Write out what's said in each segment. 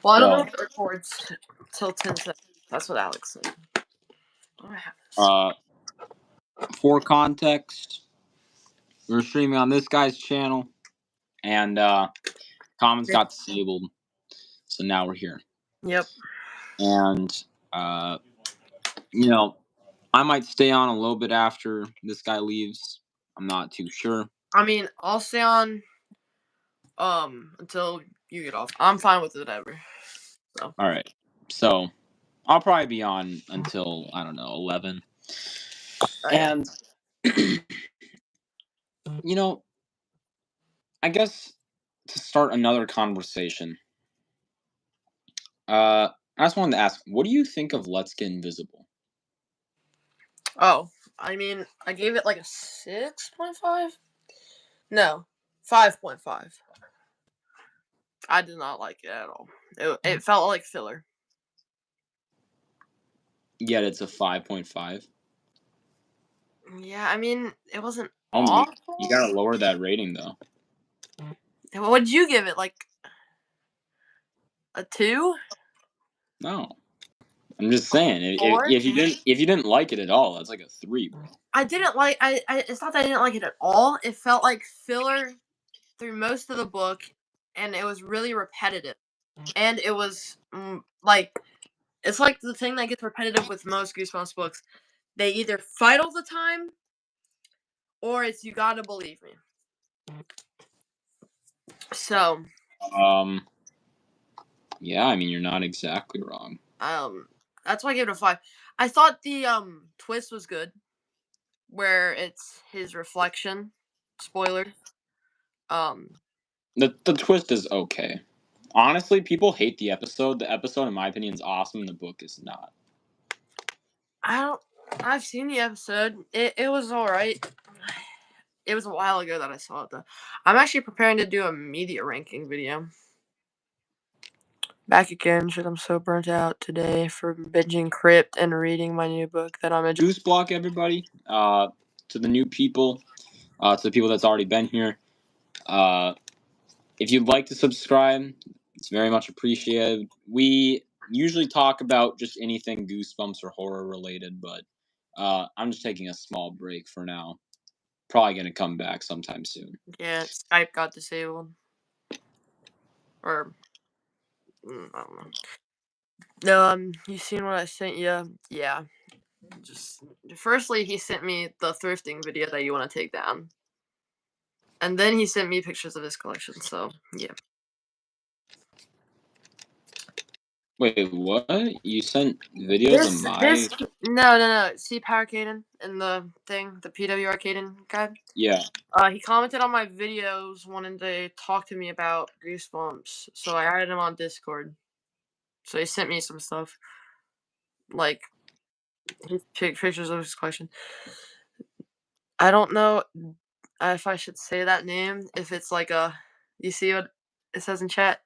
Well, I don't know So, if it records till 10 seconds. That's what Alex said. Oh, I have this. for context, we're streaming on this guy's channel, and comments got disabled, so now we're here. Yep. And you know, I might stay on a little bit after this guy leaves. I'm not too sure. I mean, I'll stay on until you get off. I'm fine with whatever. So. All right. So I'll probably be on until, I don't know, 11. And you know, I guess to start another conversation, I just wanted to ask, what do you think of Let's Get Invisible? Oh, I mean, I gave it like a 6.5. No, 5.5. I did not like it at all. It felt like filler. Yet it's a 5.5. Yeah, I mean, it wasn't Oh, awful. you gotta lower that rating though. What did you give it? Like a 2? No, I'm just saying, 4? if you didn't like it at all, that's like a 3, bro. I didn't like. It's not that I didn't like it at all. It felt like filler through most of the book, and it was really repetitive. And it was like, it's like the thing that gets repetitive with most Goosebumps books. They either fight all the time, or it's you gotta believe me. So, Yeah, I mean, you're not exactly wrong. that's why I gave it a 5. I thought the twist was good, where it's his reflection. Spoiler. The twist is okay. Honestly, people hate the episode. The episode, in my opinion, is awesome. The book is not. I've seen the episode. It was alright. It was a while ago that I saw it, though. I'm actually preparing to do a media ranking video. Back again, shit, I'm so burnt out today for binging Crypt and reading my new book that I'm enjoying. Gooseblock, everybody. To the new people, to the people that's already been here. If you'd like to subscribe, it's very much appreciated. We usually talk about just anything Goosebumps or horror related, but I'm just taking a small break for now. Probably gonna come back sometime soon. Yeah, Skype got disabled. Or, I don't know. No, you seen what I sent you? Yeah. Just, firstly, he sent me the thrifting video that you want to take down. And then he sent me pictures of his collection, so, yeah. Wait, what? You sent videos of my... No. See Power Caden in the thing, the PWR Caden guy? Yeah. He commented on my videos wanting to talk to me about Goosebumps, so I added him on Discord. So he sent me some stuff, like his pictures of his collection. I don't know if I should say that name, if it's like a... You see what it says in chat?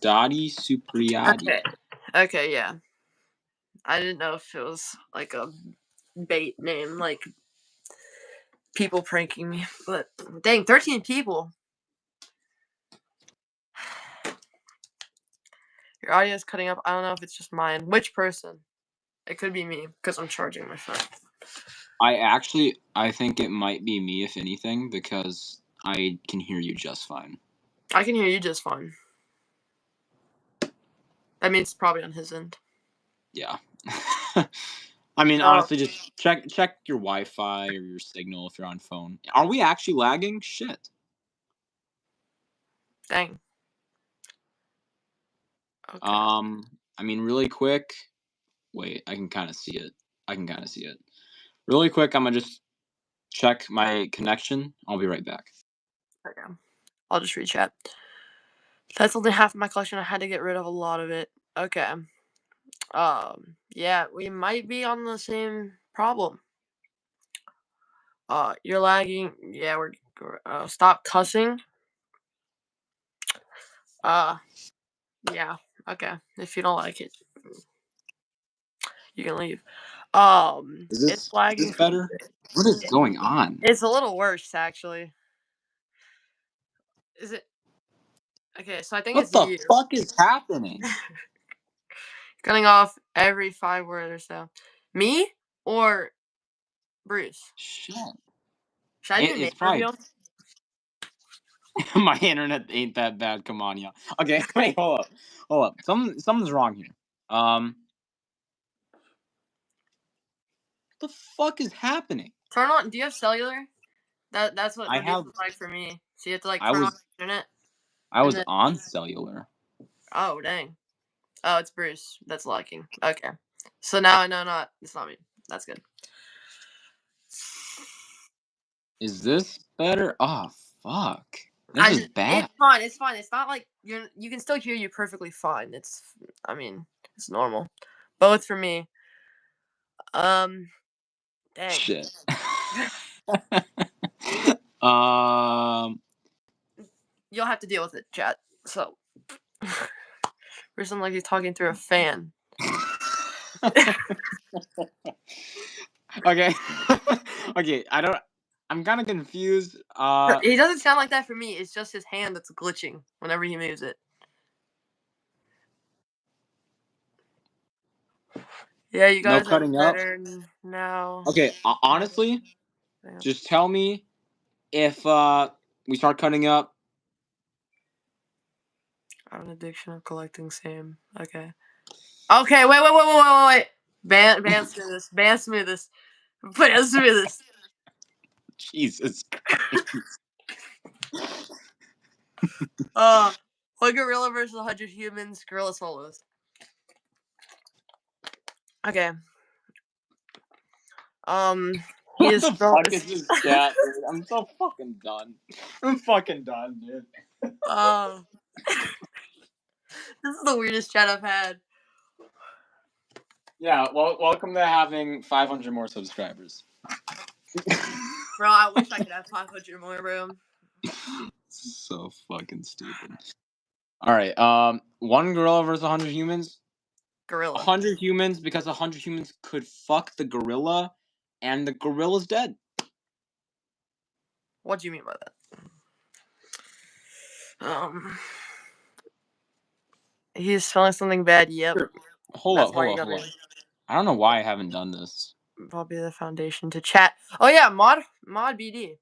Dottie Supriyadi. Okay, yeah. I didn't know if it was like a bait name, like people pranking me. But dang, 13 people. Your audio is cutting up. I don't know if it's just mine. Which person? It could be me because I'm charging my phone. I think it might be me, if anything, because I can hear you just fine. I can hear you just fine. That means it's probably on his end. Yeah. I mean, honestly, just check your Wi-Fi or your signal if you're on phone. Are we actually lagging? Shit. Dang. Okay. I mean, really quick. Wait, I can kind of see it. Really quick, I'm gonna just check my connection. I'll be right back. Okay. I'll just read chat. That's only half of my collection. I had to get rid of a lot of it. Okay. Yeah, we might be on the same problem. You're lagging. Yeah, we're stop cussing. Yeah, okay. If you don't like it, you can leave. It's lagging. Is this better? What is going on? It's a little worse, actually. Is it? Okay, so I think What it's the you. fuck is happening? Cutting off every 5 words or so. Me or Bruce? Shit. Should I do name It's probably reveal? my internet ain't that bad. Come on, y'all. Okay, wait, hold up. Something's wrong here. What the fuck is happening? Turn on. Do you have cellular? That's what I reveal have. is like for me. So you have to like I turn on was. the internet I and was then. on cellular. Oh dang. Oh, it's Bruce. That's locking. Okay. So now I know it's not me. That's good. Is this better? Oh fuck. This is bad. It's fine. It's fine. It's not like you can still hear you perfectly fine. I mean, it's normal. Both for me. Um, dang. Shit. um. You'll have to deal with it, chat. So, or something like he's talking through a fan. Okay. Okay. I'm kind of confused. He doesn't sound like that for me. It's just his hand that's glitching whenever he moves it. Yeah, you No guys are cutting up. better now. Okay. Honestly, just tell me if we start cutting up. I have an addiction of collecting same. Okay. Okay, wait. Ban smoothest. Ban smoothest. Ban smoothest. Jesus Christ. One gorilla versus 100 humans. Gorilla solos. Okay. He What is the strong. fuck is this chat, dude? I'm so fucking done. I'm fucking done, dude. This is the weirdest chat I've had. Yeah, well, welcome to having 500 more subscribers. Bro, I wish I could have 500 more, bro. So fucking stupid. All right, one gorilla versus 100 humans. Gorilla. 100 humans because 100 humans could fuck the gorilla, and the gorilla's dead. What do you mean by that? He's spelling something bad. Yep. Sure. Hold up. I don't know why I haven't done this. Probably the foundation to chat. Oh yeah, mod BD.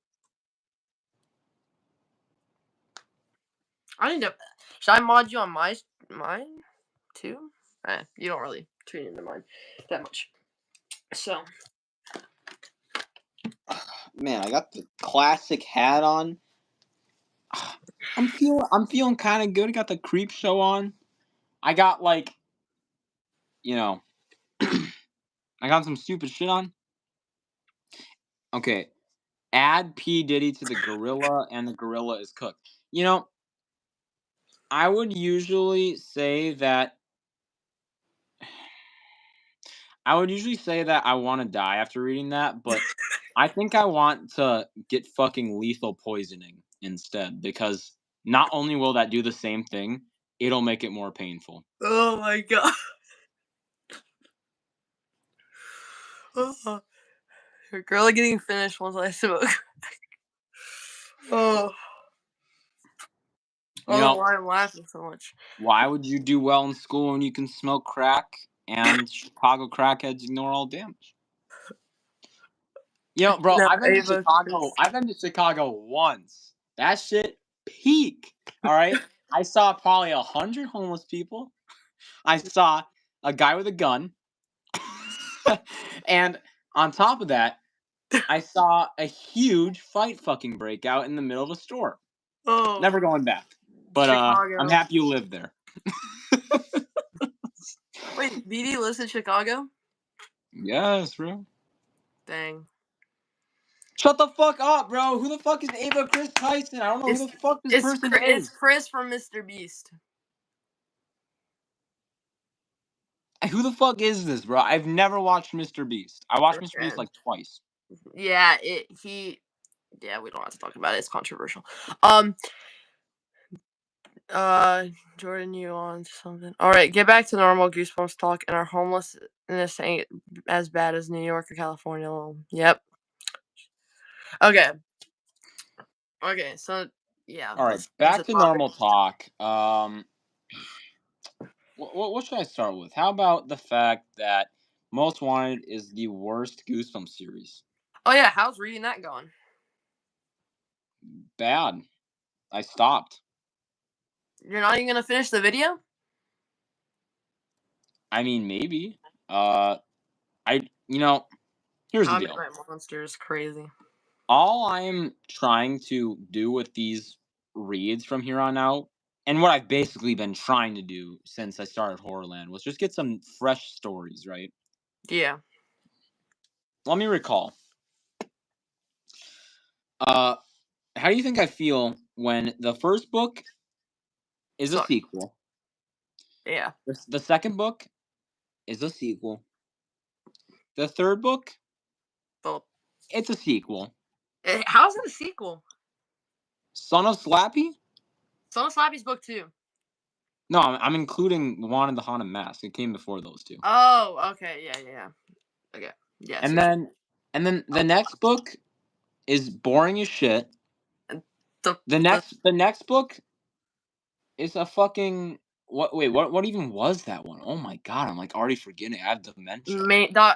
I need to. Should I mod you on mine too? You don't really tune into mine that much. So Man, I got the classic hat on. I'm feeling kind of good. I got the creep show on. I got like, you know, I got some stupid shit on. Okay, add P Diddy to the gorilla, and the gorilla is cooked. You know, I would usually say that. I want to die after reading that, but I think I want to get fucking lethal poisoning instead, because not only will that do the same thing, it'll make it more painful. oh my god. Oh, your gorilla getting finished once I smoke. Oh. I You don't know know, why I'm laughing so much. why would you do well in school when you can smoke crack and Chicago crackheads ignore all damage? You know, bro, No, I've been to Ava, Chicago. I've been to Chicago once. That shit peak. All right, I saw probably 100 homeless people. I saw a guy with a gun, and on top of that, I saw a huge fight fucking breakout in the middle of a store. Oh, Never going back. But Chicago. I'm happy you live there. Wait, BD lives in Chicago? Yes, bro. Dang. Shut the fuck up, bro. Who the fuck is Ava Chris Tyson? I don't know who the fuck this person It's is. Chris from Mr. Beast. Who the fuck is this, bro? I've never watched Mr. Beast. I watched Mr. Beast like twice. Yeah, yeah, we don't have to talk about it. It's controversial. Jordan, you on something? All right, get back to normal Goosebumps talk. And our homelessness ain't as bad as New York or California. Yep. Okay. So Yeah, All right, let's change the back to topic. normal talk. What should I start with? How about the fact that Most Wanted is the worst Goosebumps series? Oh yeah, how's reading that going? Bad. I stopped. You're not even gonna finish the video? I mean, maybe. Uh, here's the How deal. Midnight Monster is crazy. All I'm trying to do with these reads from here on out, and what I've basically been trying to do since I started HorrorLand, was just get some fresh stories, right? Yeah, Let me recall. Uh, how do you think I feel when the first book is a suck. sequel? Yeah. The second book is a sequel. The third book, Well, it's a sequel. how's it a sequel? Son of Slappy? Son of Slappy's book 2. No, I'm including Juan and the Haunted Mask. It came before those two. Oh, okay, yeah. Okay. Yeah, I see And what you then and then the oh, next book is boring as shit. and the The next book is a fucking what even was that one? Oh my god, I'm like already forgetting. I have dementia.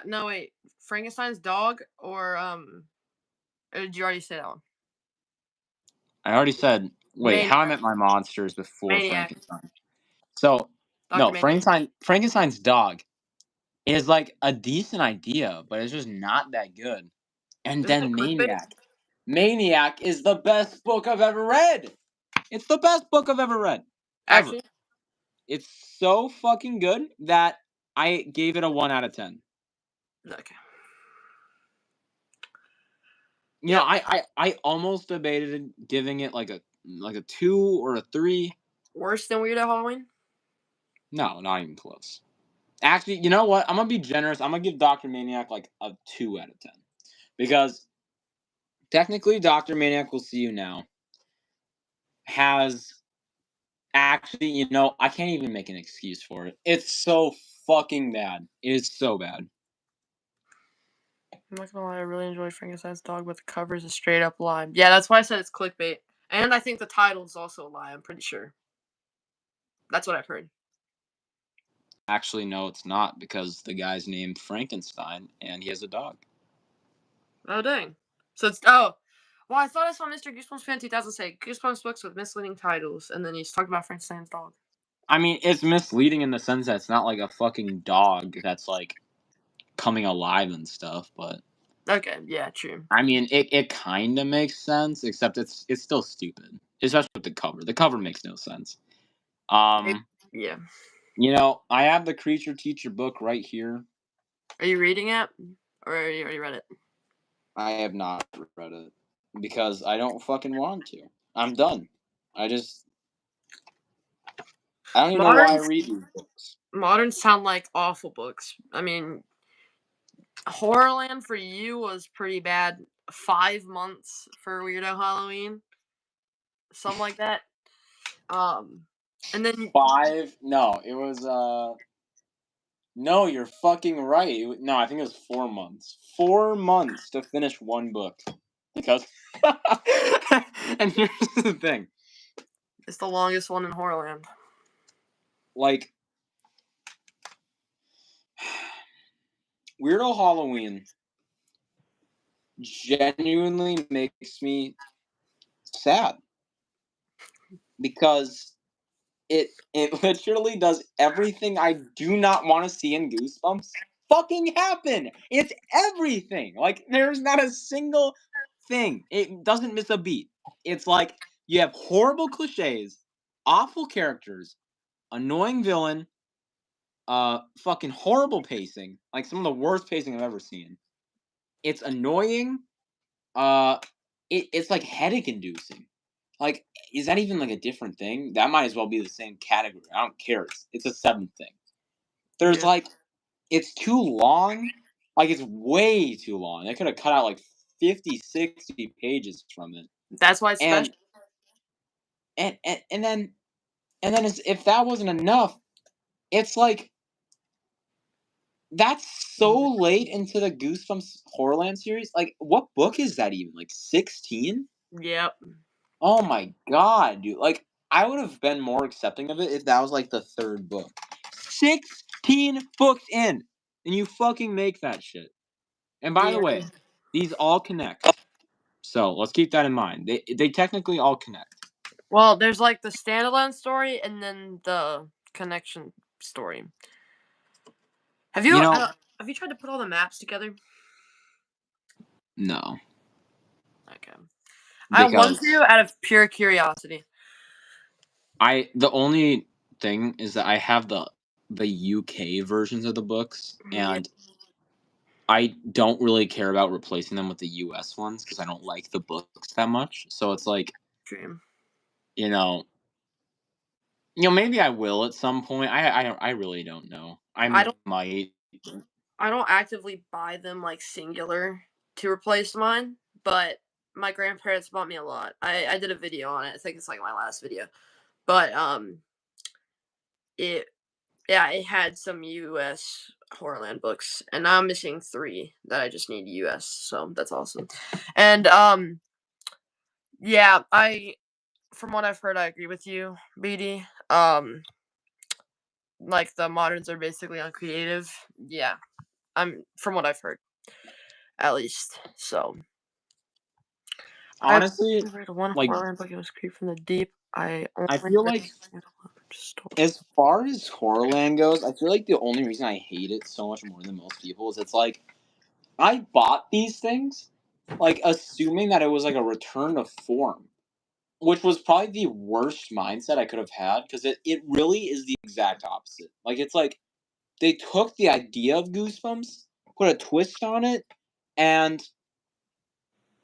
no wait, Frankenstein's dog or did you already say that one? I already said wait, How I Maniac. Met My Monsters before Maniac. Frankenstein. So Dr. no, Maniac. Frankenstein's dog is like a decent idea, but it's just not that good. And Isn't it then clickbait? Maniac is the best book I've ever read. It's the best book I've ever read. Ever. Actually? It's so fucking good that I gave it a 1 out of 10. Okay. You know, Yep. I almost debated giving it like a 2 or a 3. Worse than Weird Al Halloween? No, not even close. Actually, you know what? I'm gonna be generous. I'm gonna give Doctor Maniac like a 2 out of 10 because technically, Doctor Maniac will see you now has actually, I can't even make an excuse for it. It's so fucking bad. It is so bad. I'm not gonna lie, I really enjoyed Frankenstein's dog, but the cover is a straight up lie. Yeah, that's why I said it's clickbait. And I think the title is also a lie, I'm pretty sure. That's what I've heard. Actually, no, it's not because the guy's named Frankenstein and he has a dog. Oh dang. So it's oh. Well, I thought I saw Mr. Goosebumps fan 2000 say Goosebumps books with misleading titles, and then he's talking about Frankenstein's dog. I mean, it's misleading in the sense that it's not like a fucking dog that's like coming alive and stuff, but Okay, yeah, true. I mean, it kind of makes sense, except it's still stupid, especially with the cover. The cover makes no sense. It, yeah. I have the Creature Teacher book right here. Are you reading it? Or you already read it? I have not read it because I don't fucking want to. I'm done. I don't even know why I Moderns read these books. moderns sound like awful books. I mean, Horrorland for you was pretty bad. 5 months for Weirdo Halloween, something like that. Um, and then 5? No, it was no, you're fucking right. No, I think it was 4 months. 4 months to finish one book. Because and here's the thing. it's the longest one in Horrorland. Like Weirdo Halloween genuinely makes me sad because it literally does everything I do not want to see in Goosebumps fucking happen. It's everything. Like there's not a single thing. It doesn't miss a beat. It's like you have horrible cliches, awful characters, annoying villain, fucking horrible pacing, like some of the worst pacing I've ever seen. It's annoying. Uh, it's like headache inducing. Like, is that even like a different thing? That might as well be the same category. I don't care. It's a seventh thing. There's Yeah, like, it's too long. Like, it's way too long. They could have cut out like 50, 60 pages from it. that's why it's special. And and then if that wasn't enough, it's like that's so late into the Goosebumps Horrorland series. Like, what book is that even? Like 16? Yep. Oh my god, dude! Like, I would have been more accepting of it if that was like the third book. 16 books in, and you fucking make that shit. And by the way, Yeah. these all connect. So let's keep that in mind. They technically all connect. Well, there's like the standalone story and then the connection story. Have You you know, have you tried to put all the maps together? no, Okay. I want because to out of pure curiosity. the only thing is that I have the UK versions of the books, Yeah. and I don't really care about replacing them with the US ones because I don't like the books that much. So it's like, Dream. you know, maybe I will at some point. I really don't know. I I don't might. I don't actively buy them like singular to replace mine, but my grandparents bought me a lot. I did a video on it. I think it's like my last video. But it yeah, it had some US HorrorLand books, and now I'm missing 3 that I just need US, so that's awesome. And yeah, I from what I've heard, I agree with you, BD. Like the moderns are basically uncreative. Yeah, I'm from what I've heard, at least. So I've Honestly, only read one like, HorrorLand book. It was Creep from the Deep. I I only feel read like the story. as far as HorrorLand goes, I feel like the only reason I hate it so much more than most people is it's like I bought these things like assuming that it was like a return to form, which was probably the worst mindset I could have had because it really is the exact opposite. Like it's like they took the idea of Goosebumps, put a twist on it, and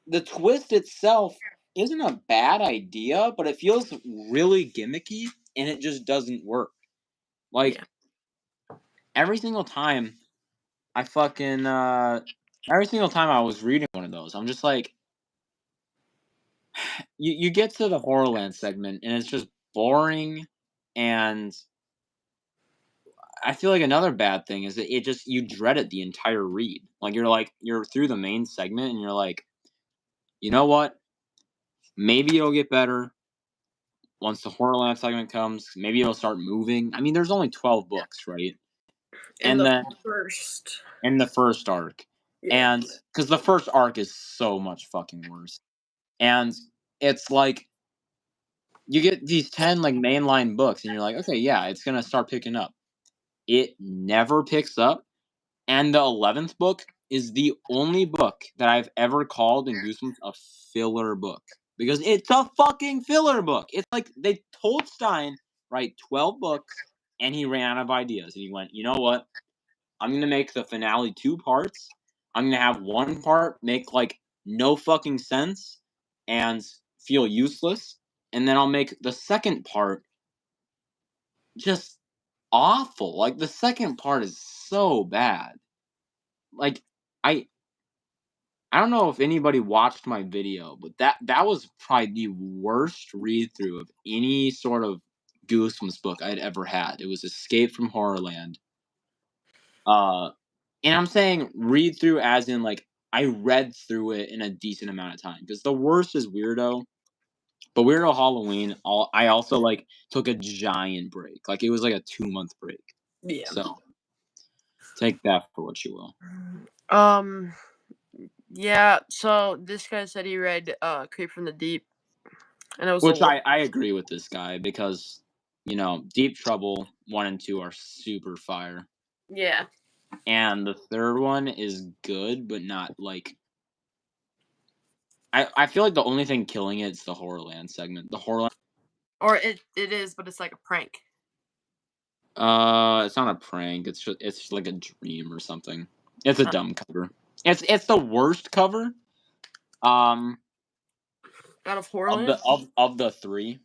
the twist itself isn't a bad idea, but it feels really gimmicky and it just doesn't work. Like Yeah, every single time I fucking every single time I was reading one of those, I'm just like you get to the Horrorland segment and it's just boring, and I feel like another bad thing is that it just you dread it the entire read. Like you're through the main segment and you're like, you know what? Maybe it'll get better once the Horrorland segment comes. Maybe it'll start moving. I mean, there's only 12 books, right? in And the then first. in the first arc, Yeah, and because the first arc is so much fucking worse, and it's like you get these 10 like mainline books and you're like, okay, yeah, it's gonna start picking up. It never picks up, and the 11th book is the only book that I've ever called in Goosebumps a filler book because it's a fucking filler book. It's like they told Stein write 12 books and he ran out of ideas and he went, you know what, I'm gonna make the finale 2 parts. I'm gonna have one part make like no fucking sense and feel useless, and then I'll make the second part just awful. Like the second part is so bad. Like I I don't know if anybody watched my video, but that was probably the worst read through of any sort of Goosebumps book I'd ever had. It was Escape from Horrorland. Uh and I'm saying read through as in like I read through it in a decent amount of time because the worst is Weirdo, but Weirdo Halloween. I also like took a giant break. Like it was like a 2-month break. yeah. So take that for what you will. Um, yeah. So this guy said he read Creep from the Deep, and it was a Which I agree with this guy because Deep Trouble 1 and 2 are super fire, yeah. and the third one is good, but not like I feel like the only thing killing it is the Horrorland segment. The Horrorland. Or it is, but it's like a prank. It's not a prank. It's just like a dream or something. It's a Uh, dumb cover. It's the worst cover. Um, out of of Horrorland. the three,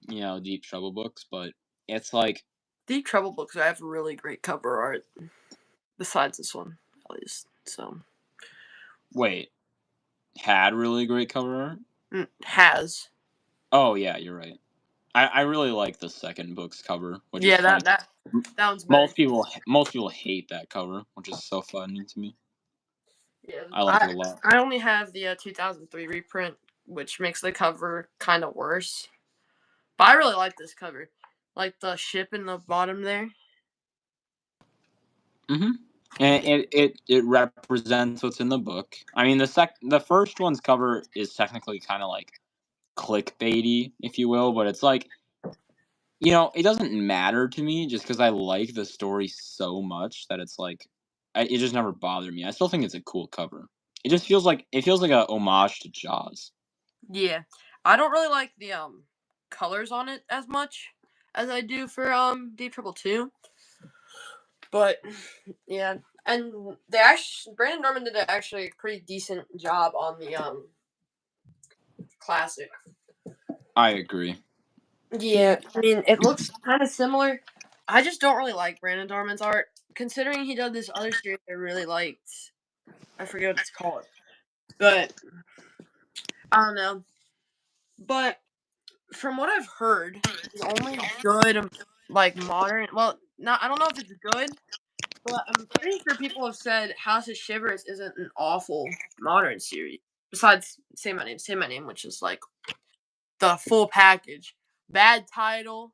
Deep Trouble books, but it's like Deep Trouble books have really great cover art. Besides this one, at least. So wait, had really great cover art. has. Oh yeah, you're right. I really like the second book's cover, which is Yeah, funny. that one's better. Most people hate that cover, which is so funny to me. Yeah, I like it a lot. I only have the 2003 reprint, which makes the cover kind of worse. But I really like this cover, like the ship in the bottom there. Mm-hmm. And it represents what's in the book. I mean, the first one's cover is technically kind of like clickbaity, if you will, but it's like, it doesn't matter to me just because I like the story so much that it's like, it just never bothered me. I still think it's a cool cover. It feels like a homage to Jaws. Yeah, I don't really like the colors on it as much as I do for Deep Triple Two. But yeah, and they actually Brandon Norman did actually a pretty decent job on the classic. I agree. Yeah, I mean it looks kind of similar. I just don't really like Brandon Norman's art, considering he did this other series I really liked. I forget what it's called, but I don't know. But from what I've heard, the only good like modern, well, not I don't know if it's good, but I'm pretty sure people have said House of Shivers isn't an awful modern series. Besides Say My Name, which is like the full package. Bad title,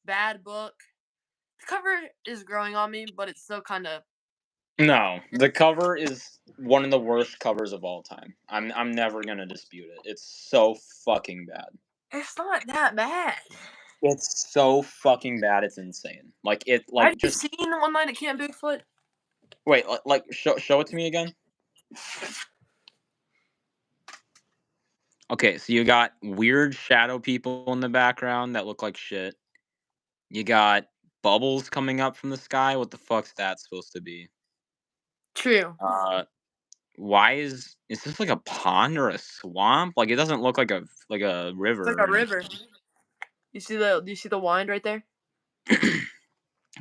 bad book. The cover is growing on me, but it's still kind of. No, the cover is one of the worst covers of all time. I'm never gonna dispute it. It's so fucking bad. It's not that bad. It's so fucking bad. It's insane. Have you Just seen One Night at Camp Bigfoot? wait. Show it to me again. Okay, so you got weird shadow people in the background that look like shit. You got bubbles coming up from the sky. What the fuck's that supposed to be? True. Why is this like a pond or a swamp? Like it doesn't look like a It's like river or a anything. river. Do you see the wind right there?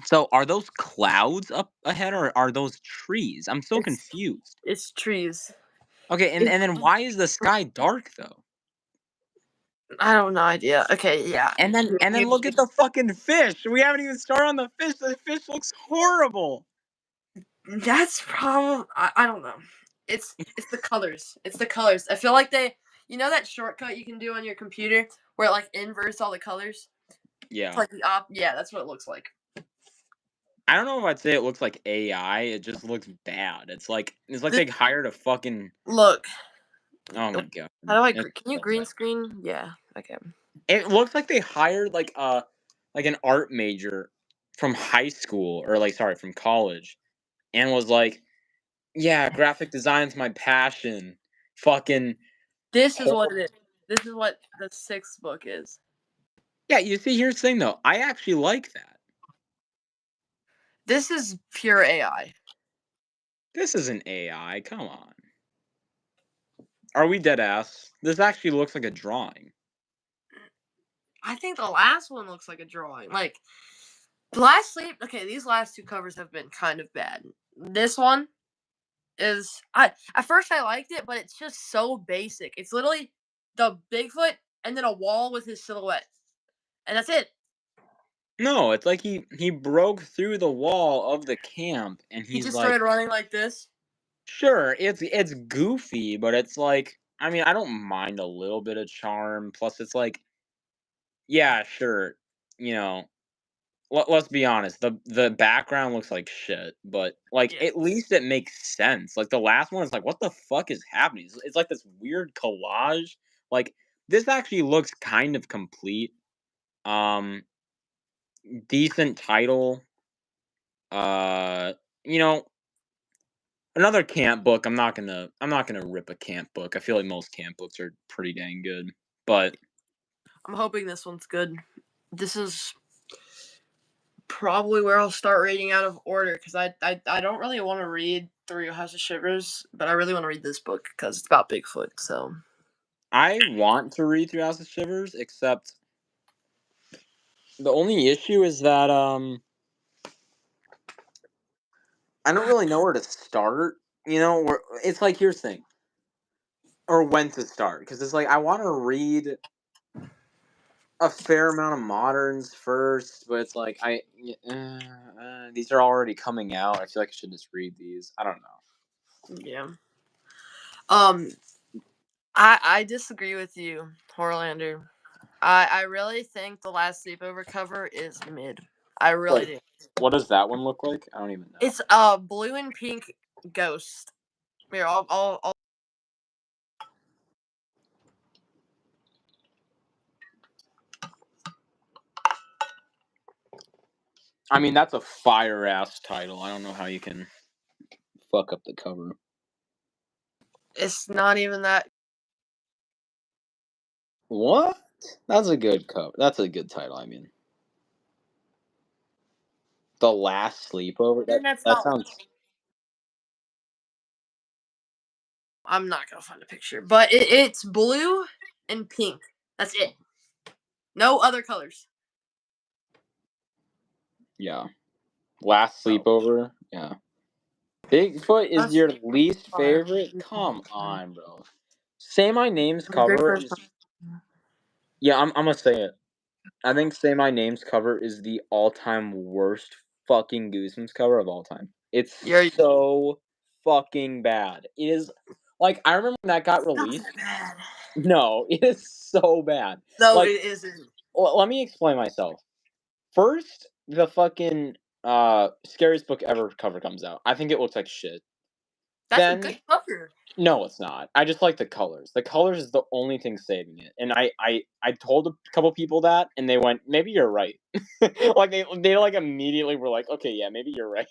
So are those clouds up ahead or are those trees? I'm so It's confused. it's trees. Okay, and, It, and then why is the sky dark though? I don't know idea. Okay, yeah. And then look at the fucking fish. We haven't even started on the fish. The fish looks horrible. That's probably I don't know. It's the colors. It's the colors. I feel like that shortcut you can do on your computer where it like inverts all the colors. It's Yeah. like the yeah, that's what it looks like. I don't know if I'd say it looks like AI. It just looks bad. It's like This, they hired a fucking. look, Oh my god. how do I It's can you so green bad. screen? Yeah, okay. It looks like they hired like an art major from high school or sorry, from college and was like, "Yeah, graphic design's my passion." Fucking This is what horrible. it is. This is what the sixth book is. Yeah, you see, here's the thing though. I actually like that. This is pure AI. This isn't AI. Come on. Are we dead ass? This actually looks like a drawing. I think the last one looks like a drawing. Like the last sleep. Okay, these last two covers have been kind of bad. This one is I at first I liked it, but it's just so basic. It's literally the Bigfoot and then a wall with his silhouette, and that's it. No, it's like he broke through the wall of the camp and He he's just like, started running like this. sure, it's goofy, but it's like, I mean, I don't mind a little bit of charm. Plus, it's like, yeah, sure, you know, let's be honest, the background looks like shit, but Yeah, at least it makes sense. Like the last one is like, what the fuck is happening? It's like this weird collage. Like this actually looks kind of complete. Um, Decent title. Uh, you know, another camp book. I'm not gonna rip a camp book. I feel like most camp books are pretty dang good. But I'm hoping this one's good. This is probably where I'll start reading out of order because I don't really want to read through House of Shivers, but I really want to read this book because it's about Bigfoot. So I want to read through House of Shivers, except the only issue is that I don't really know where to start. It's like here's the thing, or when to start, because it's like I want to read a fair amount of moderns first, but it's like these are already coming out. I feel like I should just read these. I don't know. yeah. Um, I disagree with you, Horlander. I really think the last sleepover cover is mid. I really Wait, do. what does that one look like? I don't even know. It's a blue and pink ghost. Here, I'll I mean, that's a fire ass title. I don't know how you can fuck up the cover. It's not even that. What? That's a good cover. That's a good title. I mean, the last sleepover. That's That not. sounds. I'm not gonna find a picture, but it's blue and pink. That's it. No other colors. Yeah. Last So sleepover. Yeah. Bigfoot is that's your least fire. favorite? Come on, bro. Say My Name's cover Bigfoot's is. Yeah, I'm gonna say it. I think Say My Name's cover is the all-time worst fucking Goosebumps cover of all time. It's You're so fucking bad. It is like I remember when that got not released. that bad. No, it is so bad. No, Like, it isn't. let me explain myself. First, the fucking scariest book ever cover comes out. I think it looks like shit. That's a Then good cover. no, it's not. I just like the colors. The colors is the only thing saving it. And I told a couple people that, and they went, maybe you're right. Like they like immediately were like, okay, yeah, maybe you're right.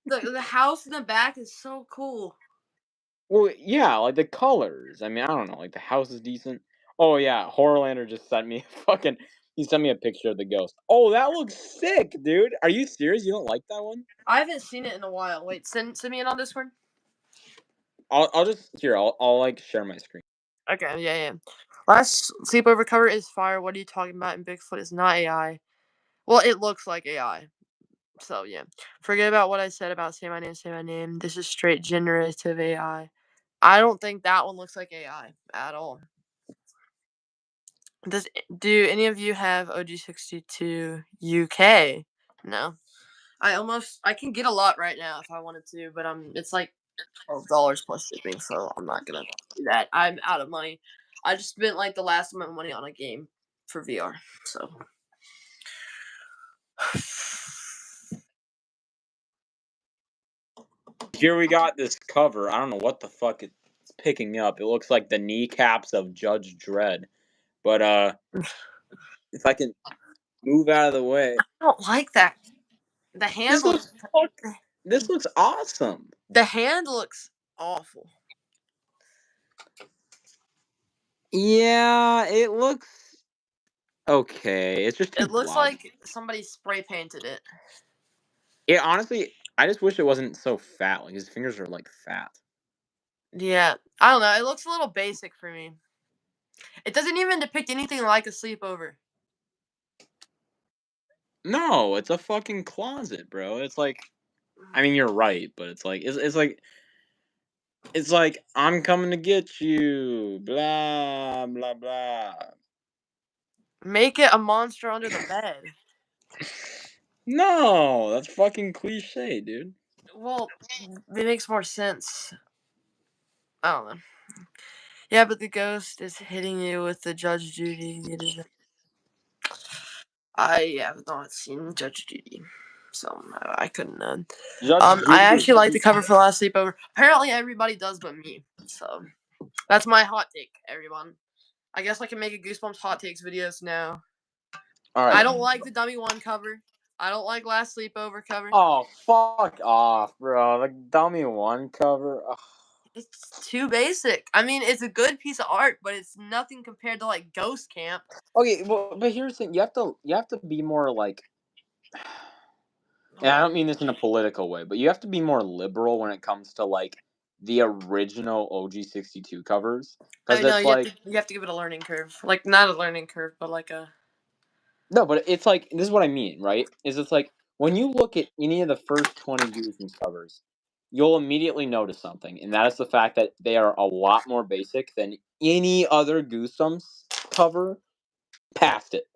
The house in the back is so cool. Well, yeah, like the colors. I mean, I don't know. Like the house is decent. Oh yeah, HorrorLander just sent me a fucking. He sent me a picture of the ghost. Oh, that looks sick, dude. Are you serious? You don't like that one? I haven't seen it in a while. Wait, send me in on Discord. I'll just here. I'll like share my screen. Okay, yeah. Last sleepover cover is fire. What are you talking about? And Bigfoot is not AI. Well, it looks like AI. So yeah, forget about what I said about say my name, say my name. This is straight generative AI. I don't think that one looks like AI at all. Do any of you have OG62 UK? No. I can get a lot right now if I wanted to, but it's like $12 plus shipping, so I'm not gonna do that. I'm out of money. I just spent like the last of my money on a game for VR. So Here we got this cover. I don't know what the fuck it's picking up. It looks like the kneecaps of Judge Dredd. But if I can move out of the way. I don't like that. The hand This looks looks fuck this looks awesome. the hand looks awful. Yeah, it looks okay. It's just too It looks blocky. like somebody spray painted it. It honestly, I just wish it wasn't so fat. Like his fingers are like fat. Yeah, I don't know. It looks a little basic for me. It doesn't even depict anything like a sleepover. No, it's a fucking closet, bro. It's like I mean you're right, but it's like I'm coming to get you. Blah blah blah. Make it a monster under the bed. No, that's fucking cliche, dude. Well, it makes more sense. I don't know. Yeah, but the ghost is hitting you with the Judge Judy. It is. I have not seen Judge Judy, so I couldn't. Judge I Judy actually like the is cover for Last Sleepover. Apparently, everybody does but me. So that's my hot take, everyone. I guess I can make a Goosebumps hot takes videos now. all I right. don't like the Dummy One cover. I don't like Last Sleepover cover. Oh, fuck off, bro. The dummy one cover. Ugh. It's too basic. I mean, it's a good piece of art, but it's nothing compared to like Ghost Camp. Okay, well, but here's the thing: you have to be more like, and I don't mean this in a political way, but you have to be more liberal when it comes to like the original OG62 covers, I because know it's like you have to give it a learning curve. Like not a learning curve, but like a no, but it's like this is what I mean, right? Is it's like when you look at any of the first 20 Goosebumps covers, you'll immediately notice something, and that is the fact that they are a lot more basic than any other Goosebumps cover past it.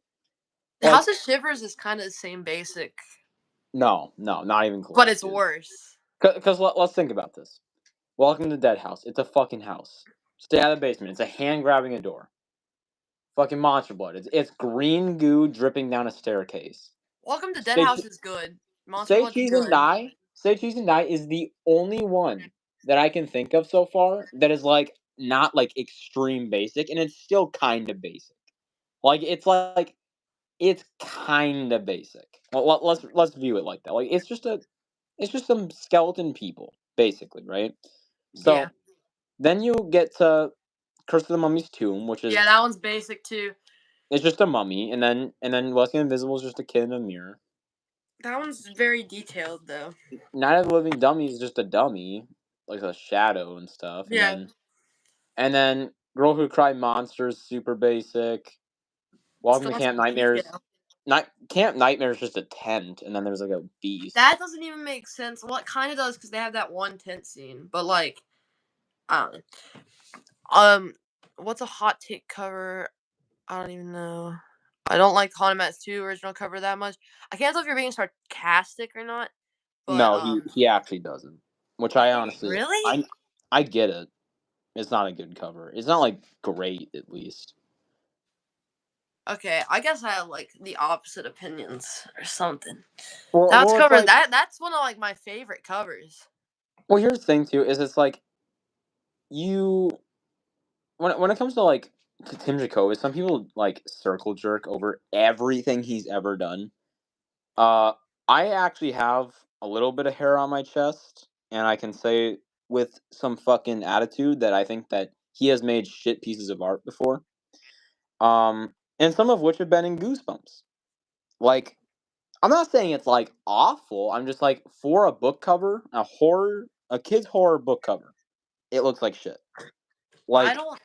the House Like, of Shivers is kind of the same basic, no, not even but close, it's dude. worse. Because let's think about this. Welcome to Dead House. It's a fucking house. Stay out of the basement. It's a hand grabbing a door. Fucking monster blood. It's green goo dripping down a staircase. Welcome to Dead Say, House is good. Monster Say Blood's Cheese and good. Die. Say Cheese and Die is the only one that I can think of so far that is like not like extreme basic, and it's still kind of basic. Like it's kind of basic. Well, let's view it like that. Like it's just some skeleton people basically, right? Yeah. So then you get to Curse of the Mummy's Tomb, which Yeah, is that one's basic too. it's just a mummy, and then Leslie Invisible is just a kid in a mirror. That one's very detailed though. Night of the Living Dummy is just a dummy, like a shadow and stuff, Yeah. and then Girl Who Cried Monsters, super basic. Welcome Still to has Camp some Nightmares. detail. Camp Nightmares just a tent, and then there's like a beast. That doesn't even make sense. Well, it kind of does because they have that one tent scene. But like, I don't know. What's a hot take cover? I don't even know. I don't like Haunted Mats 2 original cover that much. I can't tell if you're being sarcastic or not. But No, he actually doesn't. Which I honestly really? I get it. It's not a good cover. It's not like great at least. Okay, I guess I have like the opposite opinions or something. Well, it's like That's one of like my favorite covers. well, here's the thing too is it's like you when it comes to like to Tim Jacobus, some people like circle jerk over everything he's ever done. Uh, I actually have a little bit of hair on my chest, and I can say with some fucking attitude that I think that he has made shit pieces of art before. And some of which have been in Goosebumps. Like, I'm not saying it's like awful. I'm just like for a book cover, a kid's horror book cover, it looks like shit. I Like, don't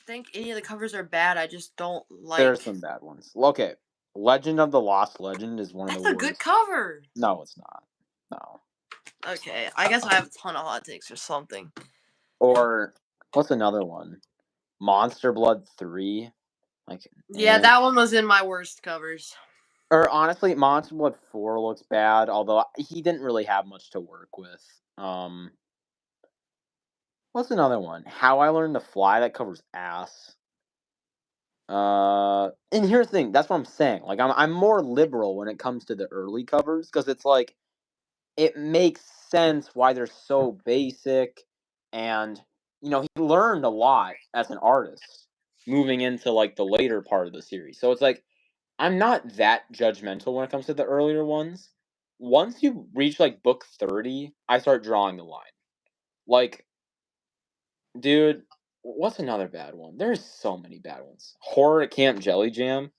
think any of the covers are bad. I just don't there are like. some bad ones. Okay, Legend of the Lost Legend is one of the That's a good worst. cover. No, it's not. No. Okay, I guess I have a ton of hot takes or something. Or what's another one? Monster Blood 3. Like, Yeah, eh. that one was in my worst covers. Or honestly, Monster Blood 4 looks bad, although he didn't really have much to work with. What's another one? How I Learned to Fly, that covers ass. And here's the thing, that's what I'm saying. Like, I'm more liberal when it comes to the early covers, because it's like, it makes sense why they're so basic, and, he learned a lot as an artist moving into, like, the later part of the series. So it's like, I'm not that judgmental when it comes to the earlier ones. Once you reach like book 30, I start drawing the line. Like, dude, what's another bad one? There's so many bad ones. Horror at Camp Jelly Jam.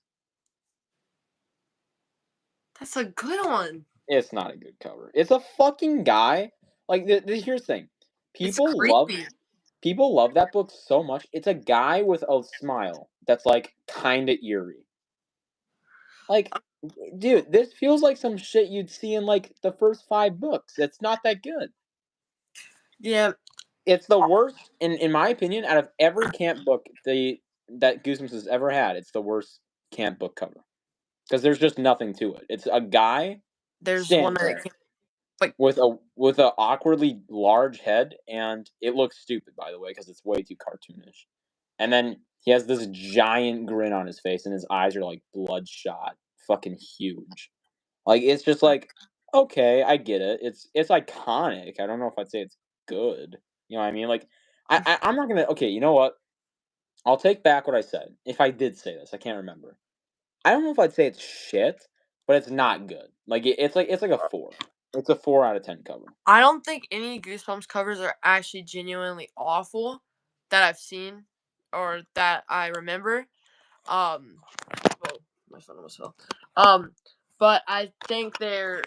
That's a good one. It's not a good cover. It's a fucking guy. Like, here's the thing. It's People love creepy. people love that book so much. It's a guy with a smile that's like kind of eerie. Like, dude, this feels like some shit you'd see in like the first 5 books. It's not that good. Yeah, It's the worst, in my opinion, out of every camp book that Goosebumps has ever had. It's the worst camp book cover because there's just nothing to it. It's a guy there's one standing that I there can't. Like, with a awkwardly large head, and it looks stupid, by the way, because it's way too cartoonish. And then he has this giant grin on his face, and his eyes are like bloodshot, fucking huge. Like it's just like, okay, I get it. It's iconic. I don't know if I'd say it's good. You know what I mean? Like, I'm not gonna. Okay, you know what? I'll take back what I said. If I did say this, I can't remember. I don't know if I'd say it's shit, but it's not good. Like it's like a 4. It's a 4 out of 10 cover. I don't think any Goosebumps covers are actually genuinely awful that I've seen or that I remember. Whoa, my phone almost fell. But I think there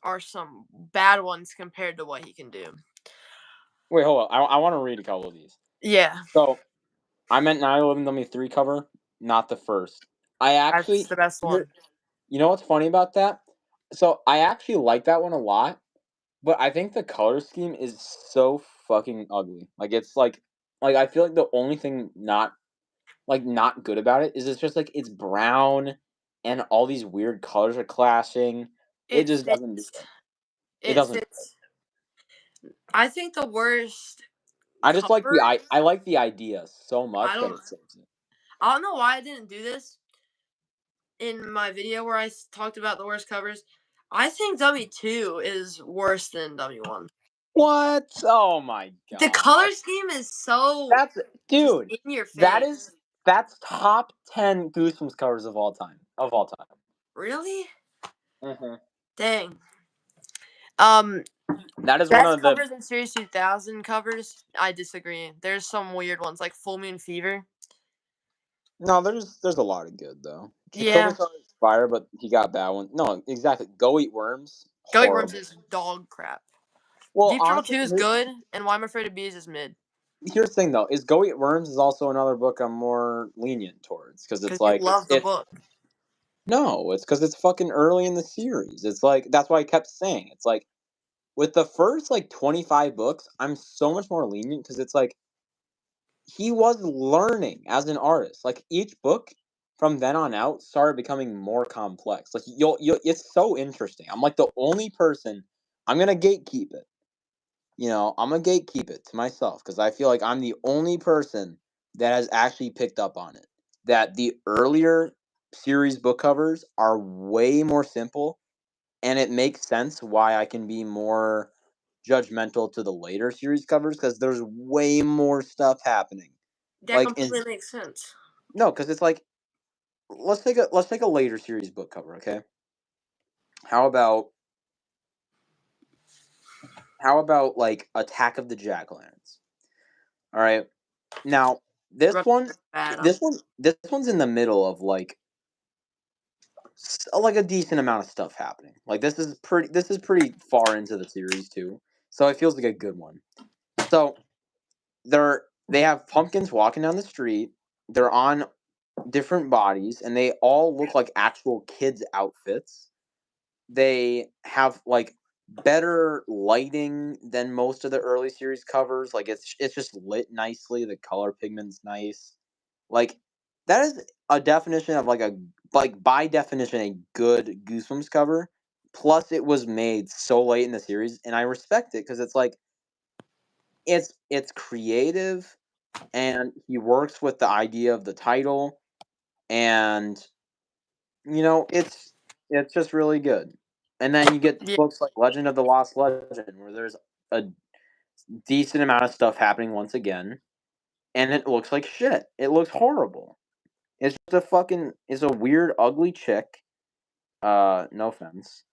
are some bad ones compared to what he can do. Wait, hold on. I want to read a couple of these. Yeah, So I meant 9/11 Dummy 3 cover, not the first. I that's actually, the best one. you know what's funny about that? So I actually like that one a lot. But I think the color scheme is so fucking ugly. Like it's like I feel like the only thing not good about it is it's just like it's brown and all these weird colors are clashing. It It just doesn't do fits. it. It It doesn't. fits. I think the worst. I just like cover. I like the idea so much I that don't. it saves it. I don't know why I didn't do this in my video where I talked about the worst covers. I think W2 is worse than W1. What? Oh my The color god. scheme is so That's just dude. in your That face. is that's top 10 Goosebumps covers of all time. Of all time. Really? Mm-hmm. Dang. Um, That is one best of the covers in Series 2000 covers. I disagree. There's some weird ones like Full Moon Fever. no. There's a lot of good though. Yeah. Jacoba's is fire, but he got bad one. No, exactly. Go Eat Worms. Go Eat Worms Horrible. is dog crap. Well, Deep Turtle honestly, 2 is good, and Why I'm Afraid of Bees is mid. here's the thing though: is Go Eat Worms is also another book I'm more lenient towards because it's Because you like love the it's book. no, it's because it's fucking early in the series. It's like that's why I kept saying it's like with the first like 25 books, I'm so much more lenient because it's like he was learning as an artist. Like each book from then on out started becoming more complex. Like you'll it's so interesting. I'm like the only person I'm gonna gatekeep it. You know, I'm gonna gatekeep it to myself because I feel like I'm the only person that has actually picked up on it. That the earlier series book covers are way more simple, and it makes sense why I can be more judgmental to the later series covers because there's way more stuff happening. That Like, completely makes sense. no, because it's like let's take a later series book cover, okay? How about like Attack of the Jack-O-Lanterns? All right. Now, this Run one bad. this one's in the middle of like a decent amount of stuff happening. Like this is pretty far into the series too. So it feels like a good one. So they have pumpkins walking down the street. They're on different bodies and they all look like actual kids outfits. They have like better lighting than most of the early series covers. Like it's just lit nicely. The color pigment's nice. Like that is a definition of like by definition a good Goosebumps cover. Plus, it was made so late in the series, and I respect it because it's like it's creative, and he works with the idea of the title, and you know it's just really good. And then you get Yeah, books like Legend of the Lost Legend, where there's a decent amount of stuff happening once again, and it looks like shit. It looks horrible. It's just it's a weird, ugly chick. No offense.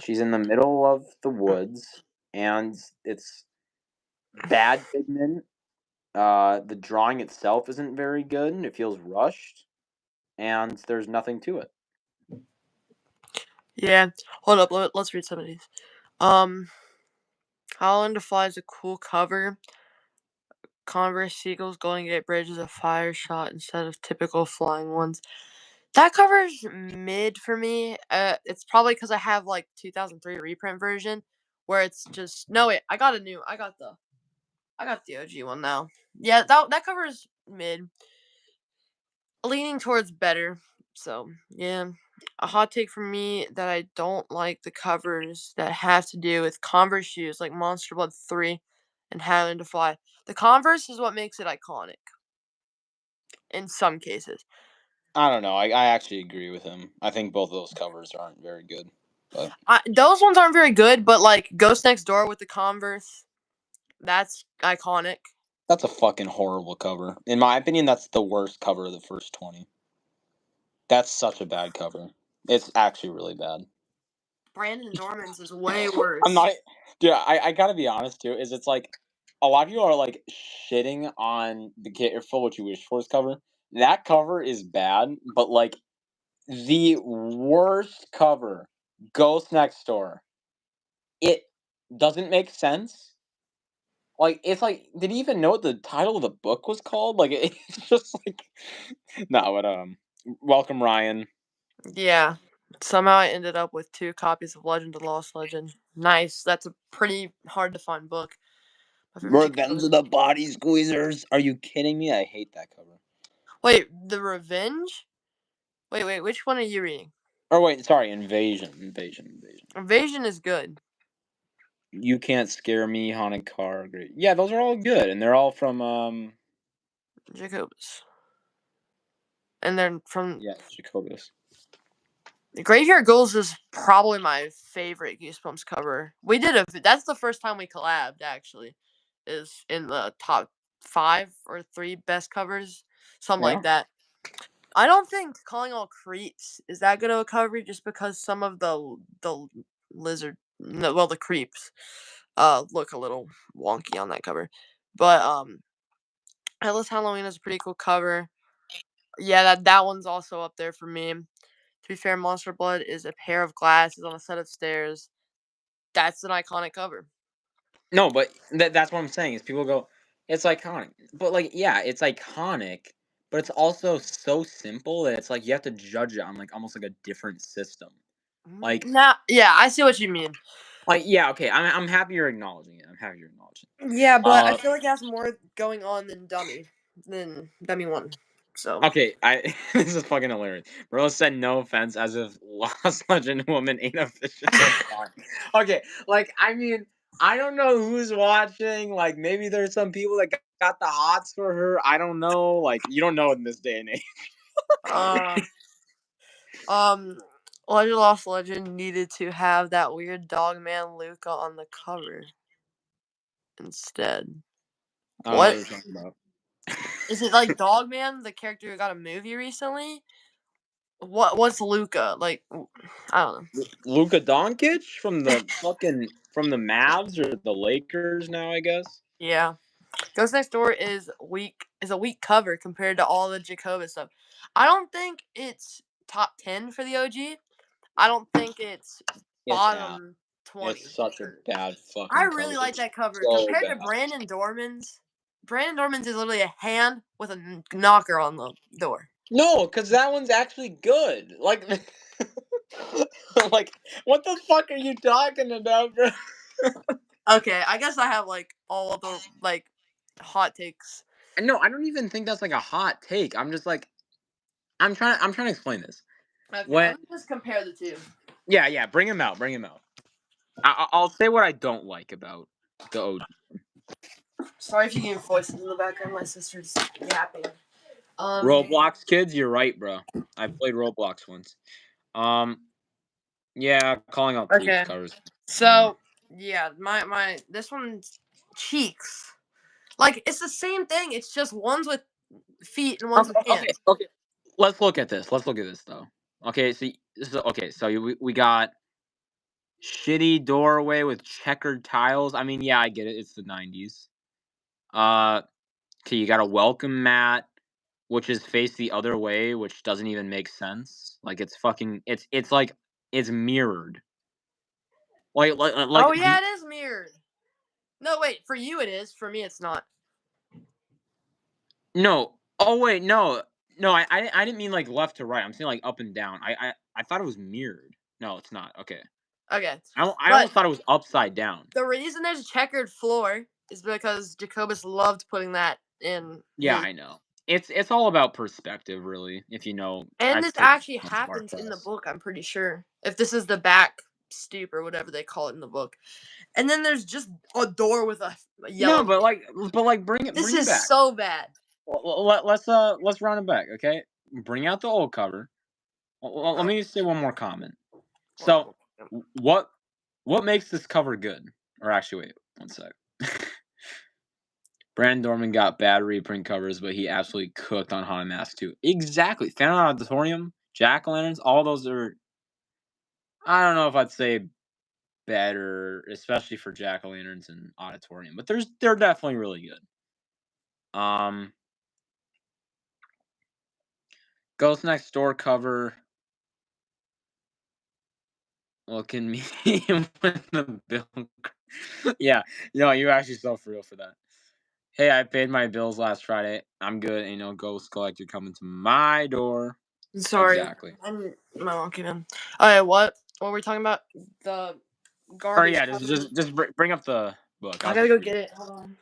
She's in the middle of the woods, and it's bad pigment. The drawing itself isn't very good. It feels rushed, and there's nothing to it. yeah. Hold up. Let's read some of these. Um, Holland to Fly is a cool cover. Converse Seagulls Golden Gate Bridge is a fire shot instead of typical flying ones. That cover's mid for me. It's probably because I have like 2003 reprint version where it's just no wait. I got the OG one now. Yeah, that cover is mid, leaning towards better. So yeah, a hot take for me that I don't like the covers that have to do with Converse shoes like Monster Blood 3 and Highland to Fly. The Converse is what makes it iconic in some cases. I don't know. I actually agree with him. I think both of those covers aren't very good. But Those ones aren't very good, but like Ghost Next Door with the Converse, that's iconic. that's a fucking horrible cover. In my opinion, that's the worst cover of the first 20. That's such a bad cover. It's actually really bad. Brandon Norman's is way I'm worse. not. Dude, I gotta be honest too. Is it's like a lot of people are like shitting on the Careful What You Wish For's cover. That cover is bad, but like the worst cover, Ghost Next Door. It doesn't make sense. Like it's like, did he even know what the title of the book was called? Like it's just like no, but welcome Ryan. Yeah. Somehow I ended up with 2 copies of Legend of the Lost Legend. Nice. That's a pretty hard to find book. My favorite Revenge Jacob. of the Body Squeezers. Are you kidding me? I hate that cover. Wait, The Revenge? Wait, which one are you reading? Or wait, sorry, Invasion. Invasion is good. You Can't Scare Me, Haunted Car. Great. Yeah, those are all good, and they're all from Jacobus. And then from yeah, Jacobus. Graveyard Ghouls is probably my favorite Goosebumps cover. We did that's the first time we collabed actually. Is in the top 5 or 3 best covers, something Yeah. like that. I don't think Calling All Creeps is that good of a cover just because some of the lizard no, well the creeps look a little wonky on that cover. But Endless Halloween is a pretty cool cover. Yeah, that one's also up there for me. To be fair, Monster Blood is a pair of glasses on a set of stairs. That's an iconic cover. No, but that's what I'm saying is people go, it's iconic. But like, yeah, it's iconic, but it's also so simple that it's like you have to judge it on like almost like a different system. Like, Now, yeah, I see what you mean. yeah, okay, I'm happy you're acknowledging it. I'm happy you're acknowledging it. Yeah, but I feel like it has more going on than Dummy One. So Okay, I this is fucking hilarious. Bro said no offense as if Lost Legend Woman ain't official porn. Okay, like I mean, I don't know who's watching. Like maybe there's some people that got the hots for her. I don't know. Like you don't know in this day and age. uh um Legend Lost Legend needed to have that weird dog man Luca on the cover instead. I don't know what What you're talking about. is it like Dogman, the character who got a movie recently? What's Luca? Like I don't know. Luka Doncic from the Mavs or the Lakers now, I guess. Yeah. Ghost Next Door is a weak cover compared to all the Jacobus stuff. I don't think it's top 10 for the OG. I don't think it's It's ass. bottom It's 20. such a bad I fucking really cover. like It's that cover so compared to bad. Brandon Dorman's. Brandon Dorman's is literally a hand with a knocker on the door. No, because that one's actually good. Like, like, what the fuck are you talking about, bro? Okay, I guess I have like all of the like hot takes. No, I don't even think that's like a hot take. I'm just like, I'm trying to explain this. Okay, When, let me just compare the two. yeah, bring him out, bring him out. I'll say what I don't like about the OG. Sorry if you hear voices in the background. My sister's yapping. Roblox kids, you're right, bro. I played Roblox once. Um, yeah, calling out creeps Okay. covers. So yeah, my this one's cheeks. Like it's the same thing. It's just one's with feet and one's Okay, with okay, hands. okay. Let's look at this. Let's look at this though. Okay, so we got shitty doorway with checkered tiles. I mean, yeah, I get it. It's the 90s. Okay, you got a welcome mat, which is faced the other way, which doesn't even make sense. Like it's fucking. It's like it's mirrored. Like Oh yeah, it is mirrored. No, wait. For you, it is. For me, it's not. no. Oh wait, no, no. I didn't mean like left to right. I'm saying like up and down. I thought it was mirrored. No, it's not. Okay. Okay, I but almost thought it was upside down. the reason there's a checkered floor is because Jacobus loved putting that in Yeah, his. I know. It's all about perspective, really. If you know, And I've this taken actually some art happens in the class. book. I'm pretty sure. If this is the back stoop or whatever they call it in the book, and then there's just a door with a No, yellow. but This bring it is back. so bad. Let's run it back, okay? Bring out the old cover. Let Oh, me say one more comment. what? So, what what makes this cover good? Or actually, wait one sec. Brandon Dorman got bad reprint covers, but he absolutely cooked on Haunted Mask too. Exactly. Phantom Auditorium, Jack o' Lanterns, all those are. I don't know if I'd say better, especially for Jack o' Lanterns and Auditorium, but they're definitely really good. Ghost Next Door cover. Look at me with the bill. Yeah, you're actually so for real for that. Hey, I paid my bills last Friday. I'm good. Ain't no ghost collector coming to my door. Sorry, Exactly. I'm my mom came in. Okay, what were we talking about? The Or garbage yeah, cover. just bring up the book. I I'll gotta just go read get it. it. Hold on.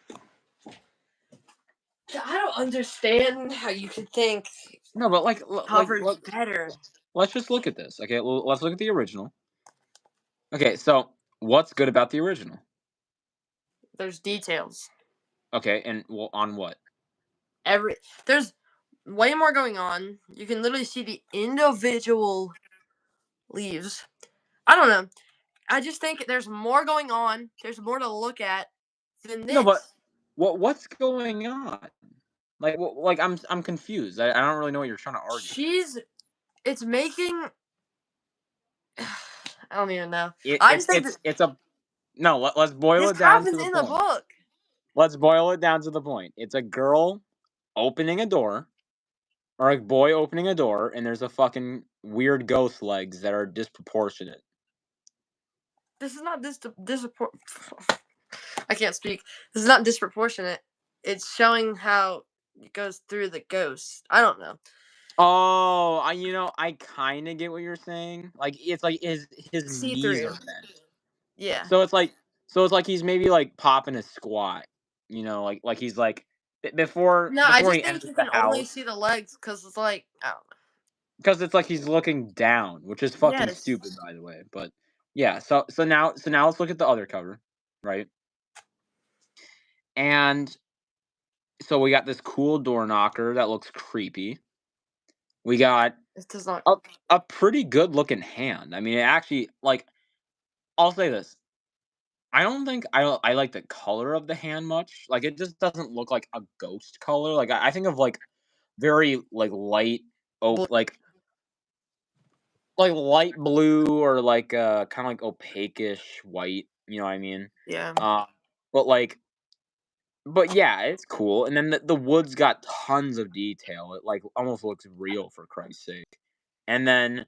I don't understand how you could think No, but cover's better. let's just look at this. Okay, let's look at the original. Okay, so what's good about the original? There's details. Okay, and on what? There's way more going on. You can literally see the individual leaves. I don't know. I just think there's more going on. There's more to look at than No, but this. what's going on? Like I'm confused. I don't really know what you're trying to argue. It's making. I don't even know. It, I it's just think it's it's a no. Let's boil this it down to happens the in the point. book. Let's boil it down to the point. It's a girl opening a door, or a boy opening a door, and there's a fucking weird ghost legs that are disproportionate. This is not I can't speak. This is not disproportionate. It's showing how it goes through the ghost. I don't know. Oh, I kind of get what you're saying. Like it's like his See knees are through. bent, Yeah. so it's like he's maybe like popping a squat. Like he's like No, I before just he think enters you the can only house, see the legs because it's like, I don't know. because it's like he's looking down, which is fucking Yes. stupid, by the way. But yeah, so now let's look at the other cover, right? And so we got this cool door knocker that looks creepy. We got It does not. a a pretty good looking hand. I mean, it actually, like, I'll say this. I don't think I like the color of the hand much. Like, it just doesn't look like a ghost color. Like, I think of like very like light, oh, Blue. like light blue, or like kind of like opaque-ish white. You know what I mean? Yeah. Uh, but like, but yeah, it's cool. And then the wood's got tons of detail. It like almost looks real, for Christ's sake. And then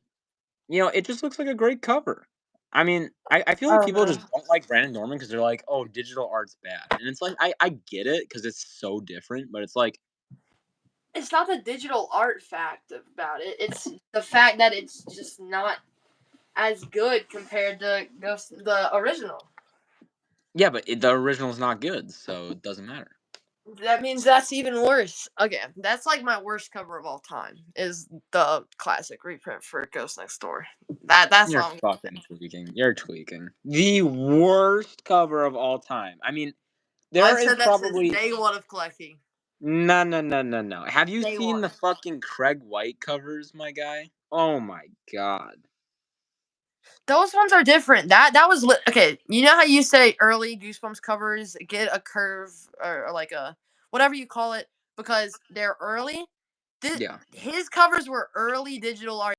it just looks like a great cover. I mean, I feel I like don't people know. just don't like Brandon Norman because they're like, "Oh, digital art's bad," and it's like I get it because it's so different, but it's like, It's not the digital art fact about it. It's the fact that it's just not as good compared to the original. yeah, but the original's not good, so it doesn't matter. That means that's even worse. Okay, that's like my worst cover of all time. Is the classic reprint for Ghost Next Door. That's You're all. fucking tweaking. You're tweaking. The worst cover of all time. I mean, there I've is said that since probably day one of collecting. no, no, no, no, no. Have you Day seen one. the fucking Craig White covers, my guy? Oh my god. Those ones are different. That was okay. You know how you say early Goosebumps covers get a curve or like a whatever you call it because they're early. Yeah. His covers were early digital art.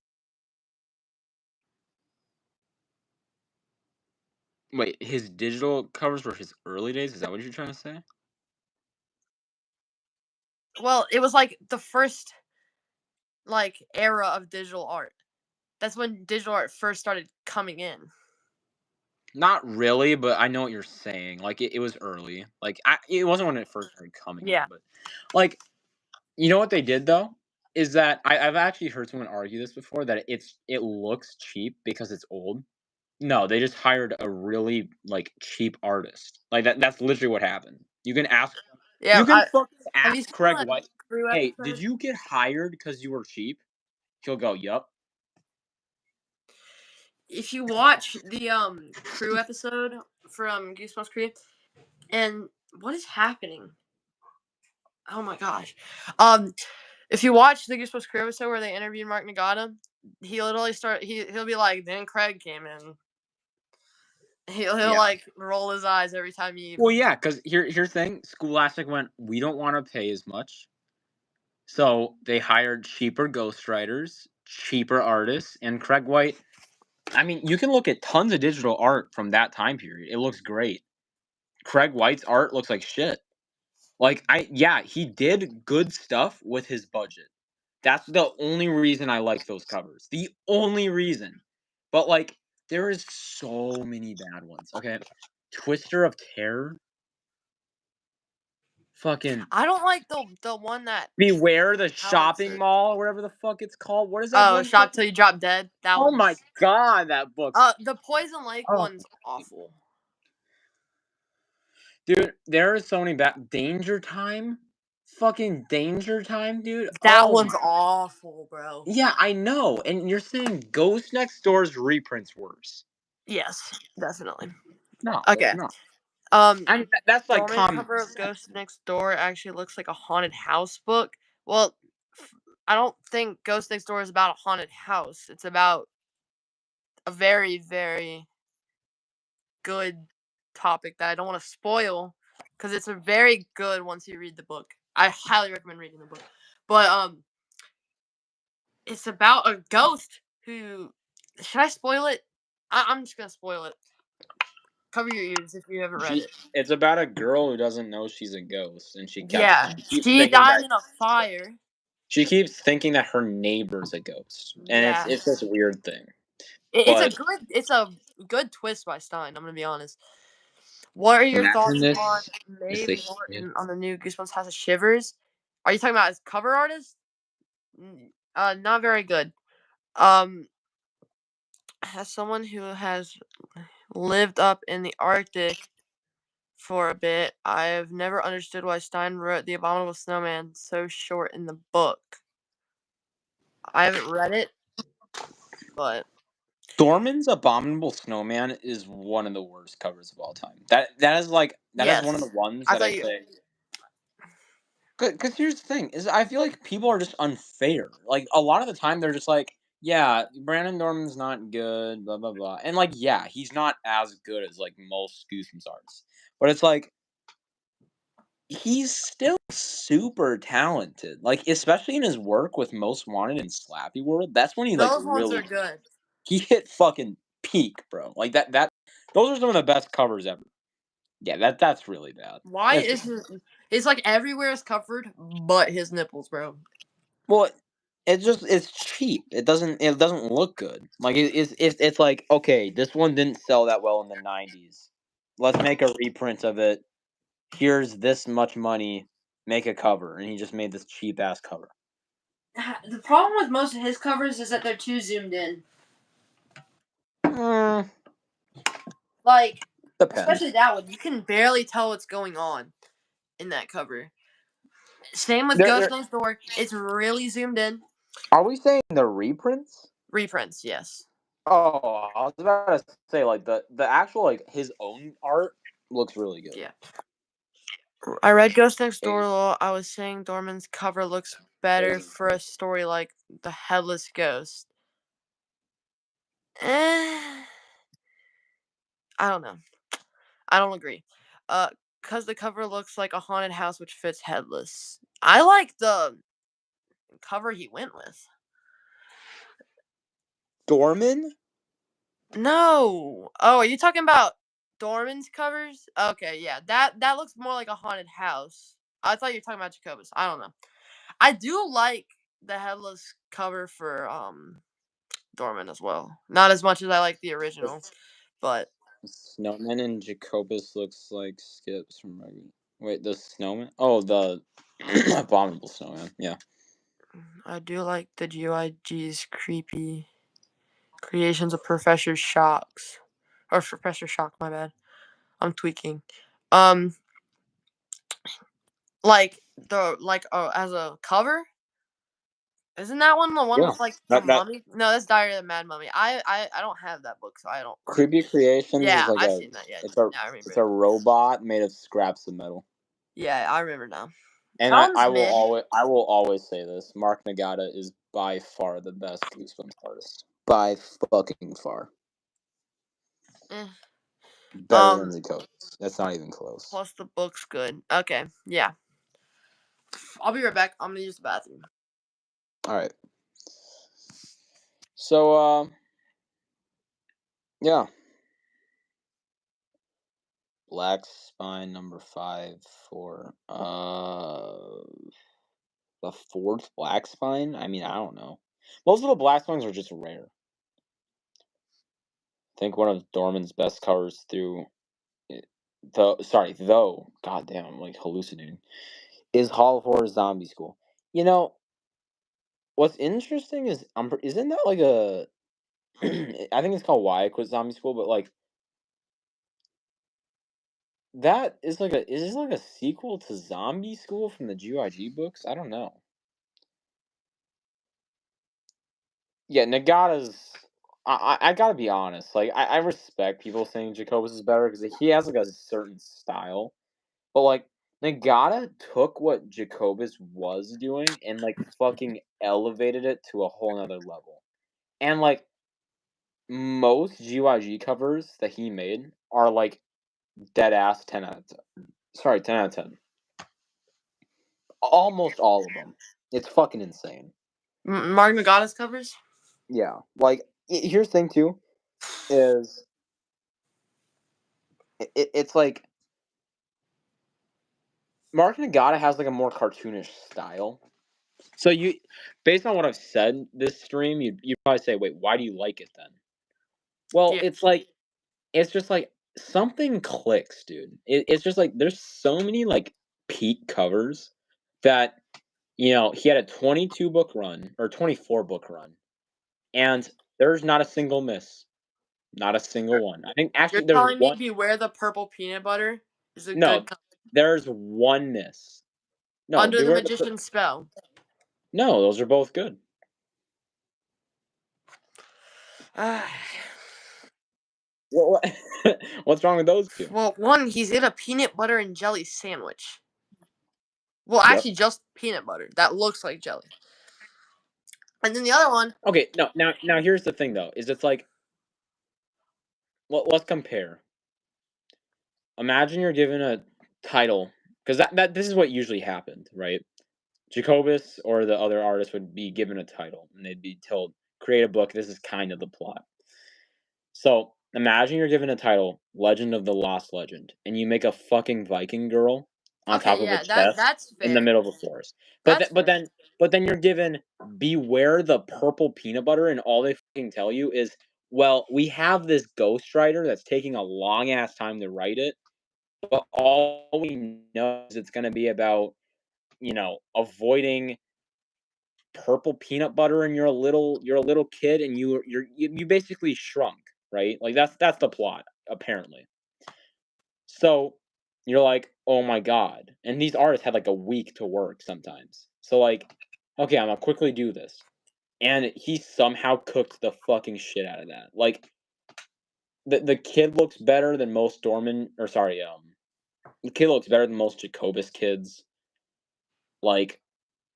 Wait, his digital covers were his early days? Is that what you're trying to say? Well, it was like the first like era of digital art. That's when digital art first started coming in. Not really, but I know what you're saying. Like it was early. Like it wasn't when it first started coming in, Yeah. but like you know what they did though is that I've actually heard someone argue this before, that it looks cheap because it's old. No, they just hired a really like cheap artist. Like that's literally what happened. Yeah. You can fucking Have you ask seen Craig the White, crew "Hey, did episode? you get hired because you were cheap?" He'll go, "Yup." If you watch the crew episode from Goosebumps Crew, and what is happening? Oh my gosh. If you watch the Goosebumps Crew episode where they interviewed Mark Nagata, he literally he'll be like, then Craig came in. He'll Yeah. like roll his eyes every time he. Well, yeah, because here's the thing. Scholastic went, "We don't want to pay as much." So they hired cheaper ghostwriters, cheaper artists, and Craig White. I mean, you can look at tons of digital art from that time period. It looks great. Craig White's art looks like shit. Like yeah, he did good stuff with his budget. That's the only reason I like those covers. The only reason. But like, there is so many bad ones. Okay, Twister of Terror. Fucking I don't like the one that Beware the Alex. Shopping Mall, or whatever the fuck it's called. What is that Oh, one shop fucking? till you drop dead. That Oh my one's. god, that book's. The Poison Lake Oh, one's awful. dude, there are so many bad. Danger Time, fucking Danger Time, dude. That Oh one's my. awful, bro. Yeah, I know. And you're saying Ghost Next Door's reprint's worse? Yes, definitely. No, Okay. no. I mean, that's like Dorman's common cover of sense. Ghost Next Door actually looks like a haunted house book. Well, I don't think Ghost Next Door is about a haunted house. It's about a very, very good topic that I don't want to spoil because it's a very good once you read the book. I highly recommend reading the book. But it's about a ghost who. Should I spoil it? I'm just gonna spoil it. Cover your ears if you haven't read it. It's about a girl who doesn't know she's a ghost, and Yeah, she keeps she thinking died that in a fire. her neighbor's a ghost, and Yeah, it's this weird thing. it's a But good twist by Stein. I'm gonna be honest. What are your imagine thoughts on this. It's Maeve like, Norton on the new Goosebumps House of Shivers? Are you talking about as cover artist? Not very good. Um, as someone who has lived up in the Arctic for a bit, I have never understood why Stein wrote The Abominable Snowman so short in the book. I haven't read it, but Dorman's Abominable Snowman is one of the worst covers of all time. That is one of yes, the ones I that I thought you. say. Because here's the thing: is I feel like people are just unfair. Like a lot of the time, they're just like, "Yeah, Brandon Dorman's not good," blah blah blah, and like, yeah, he's not as good as like most Goosebumps artists, but it's like he's still super talented. Like especially in his work with Most Wanted and Slappy World, that's when he like Those ones really are good. he hit fucking peak, bro. Like that those are some of the best covers ever. Yeah, that's really bad. Why That's is his? It's like everywhere is covered, but his nipples, bro. well, it's cheap. It doesn't look good. Like it's like okay, this one didn't sell that well in the '90s. Let's make a reprint of it. Here's this much money. Make a cover, and he just made this cheap ass cover. The problem with most of his covers is that they're too zoomed in. Mm, Like, especially depends. that one, you can barely tell what's going on in that cover. Same with There, Ghost there. Next Door. It's really zoomed in. Are we saying the reprints? Reprints, yes. Oh, I was about to say like the actual like his own art looks really good. Yeah. I read Ghost Next Door. Hey, I was saying Dorman's cover looks better for a story like The Headless Ghost. Eh, I don't know. I don't agree. Cause the cover looks like a haunted house which fits Headless. I like the cover he went with. Dorman? No. Oh, are you talking about Dorman's covers? Okay, yeah. That looks more like a haunted house. I thought you were talking about Jacobus. I don't know. I do like the headless cover for Dorman as well. Not as much as I like the original, but Snowman and Jacobus looks like skips from wait, the snowman? Oh, the abominable snowman. Yeah. I do like the GYG's creepy creations of Professor Shocks. Or Professor Shock, my bad. I'm tweaking. Um as a cover? Isn't that one the one Yeah. with like the That mummy? No, that's Diary of the Mad Mummy. I don't have that book, so I don't. Creepy Creations is Yeah, like I've seen that. Yeah, yeah, I it's remember a it. robot made of scraps of metal. Yeah, I remember now. And That one's mid. I will always say this. Mark Nagata is by far the best Goosebumps artist. By fucking far. Eh. Better than Um, Jacobus. That's not even close. plus the book's good. Okay, yeah. I'll be right back. I'm gonna use the bathroom. Alright. So yeah. Black Spine number 5 for the fourth Black Spine? I mean, I don't know. Most of the Black Spines are just rare. I think one of Dorman's best covers through though, goddamn, I'm like hallucinating, is Hall of Horror Zombie School. You know, what's interesting is isn't that like a I think it's called Why I Quit Zombie School, but like that is this like a sequel to Zombie School from the GYG books? I don't know. Yeah, Nagata's. I gotta be honest. Like, I respect people saying Jacobus is better because he has like a certain style. But like, Nagata took what Jacobus was doing and like fucking elevated it to a whole nother level. And like most GYG covers that he made are like dead ass 10 out of 10. Sorry, 10 out of 10. Almost all of them. It's fucking insane. Mark Nagata's covers? Yeah. Like, here's the thing, too, is it's like Mark Nagata has like a more cartoonish style. So you, based on what I've said this stream, you'd probably say, wait, why do you like it then? Well, Yeah. it's like, it's just like something clicks, dude. It's just like there's so many like peak covers that he had a 22 book run or 24 book run, and there's not a single miss, not a single one. I think You're actually there's telling me one. Beware the Purple Peanut Butter is a good No, cover? there's one miss. No, Under the beware Magician's Spell. no, those are both good. What, what's wrong with those two? Well, one, he's in a peanut butter and jelly sandwich. Well, Yep. actually, just peanut butter. That looks like jelly. And then the other one. Okay, no, now here's the thing though, is it's like let's compare. Imagine you're given a title, because that this is what usually happened, right? Jacobus or the other artist would be given a title, and they'd be told, create a book. This is kind of the plot. So imagine you're given a title, Legend of the Lost Legend, and you make a fucking Viking girl on Okay, top of a yeah, chest that's in the fair. middle of a forest. But That's but fair. then you're given Beware the Purple Peanut Butter, and all they fucking tell you is, well, we have this ghostwriter that's taking a long ass time to write it, but all we know is it's going to be about avoiding purple peanut butter, and you're a little kid, and you basically shrunk, right? Like that's the plot apparently. So you're like, oh my god, and these artists had like a week to work sometimes. So like, okay, I'm gonna quickly do this, and he somehow cooked the fucking shit out of that. Like the kid looks better than most Dorman, or sorry, the kid looks better than most Jacobus kids. Like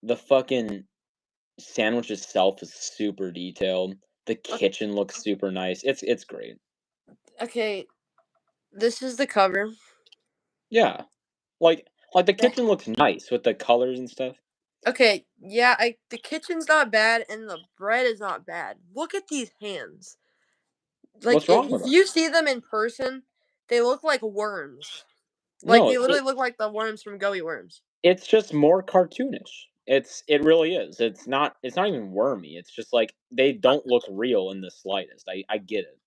the fucking sandwich itself is super detailed. The kitchen looks super nice. It's great. Okay, this is the cover. Yeah. Like the kitchen looks nice with the colors and stuff. Okay, yeah, the kitchen's not bad and the bread is not bad. Look at these hands. Like What's wrong with if them? you see them in person, they look like worms. Like No, they literally look like the worms from Goey Worms. it's just more cartoonish. It really is. It's not even wormy. It's just like they don't look real in the slightest. I get it.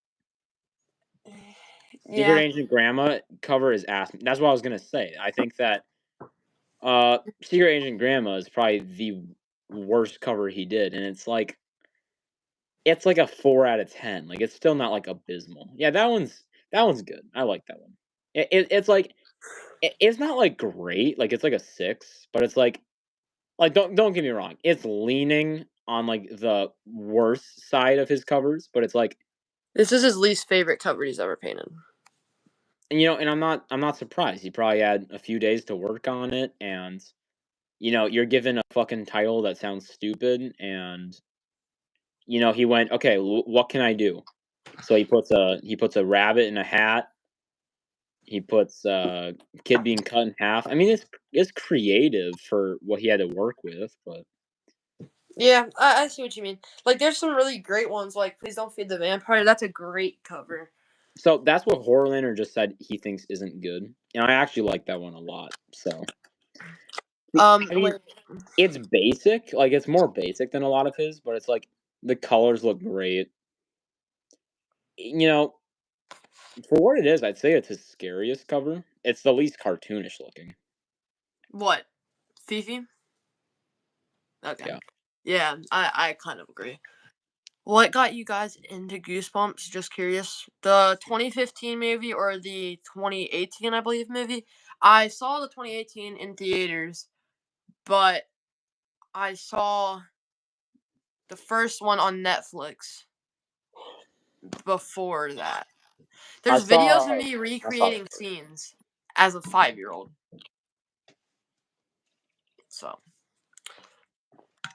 Secret Yeah. Agent Grandma cover is ass. That's what I was gonna say. I think that Secret Agent Grandma is probably the worst cover he did, and it's like a 4 out of 10. Like, it's still not, like, abysmal. Yeah, that one's good. I like that one. It's like it's not, like, great, like, it's like a 6, but it's like, don't get me wrong, it's leaning on, like, the worst side of his covers, but it's like This is his least favorite cover he's ever painted. and I'm not surprised. He probably had a few days to work on it, and, you're given a fucking title that sounds stupid, and, he went, "Okay, what can I do?" So he puts a rabbit in a hat. He puts kid being cut in half. I mean, it's creative for what he had to work with, but Yeah, I see what you mean. Like there's some really great ones like Please Don't Feed the Vampire. That's a great cover. so that's what HorrorLand just said he thinks isn't good, and I actually like that one a lot. So I mean, Wait. it's basic, like it's more basic than a lot of his, but it's like the colors look great. You know, for what it is, I'd say it's his scariest cover. It's the least cartoonish looking. What? Fifi? Okay. Yeah. Yeah, I kind of agree. What got you guys into Goosebumps? Just curious. The 2015 movie or the 2018, I believe, movie? I saw the 2018 in theaters, but I saw the first one on Netflix. before that. I There's videos saw of me I saw the recreating first. scenes as a 5-year-old. So,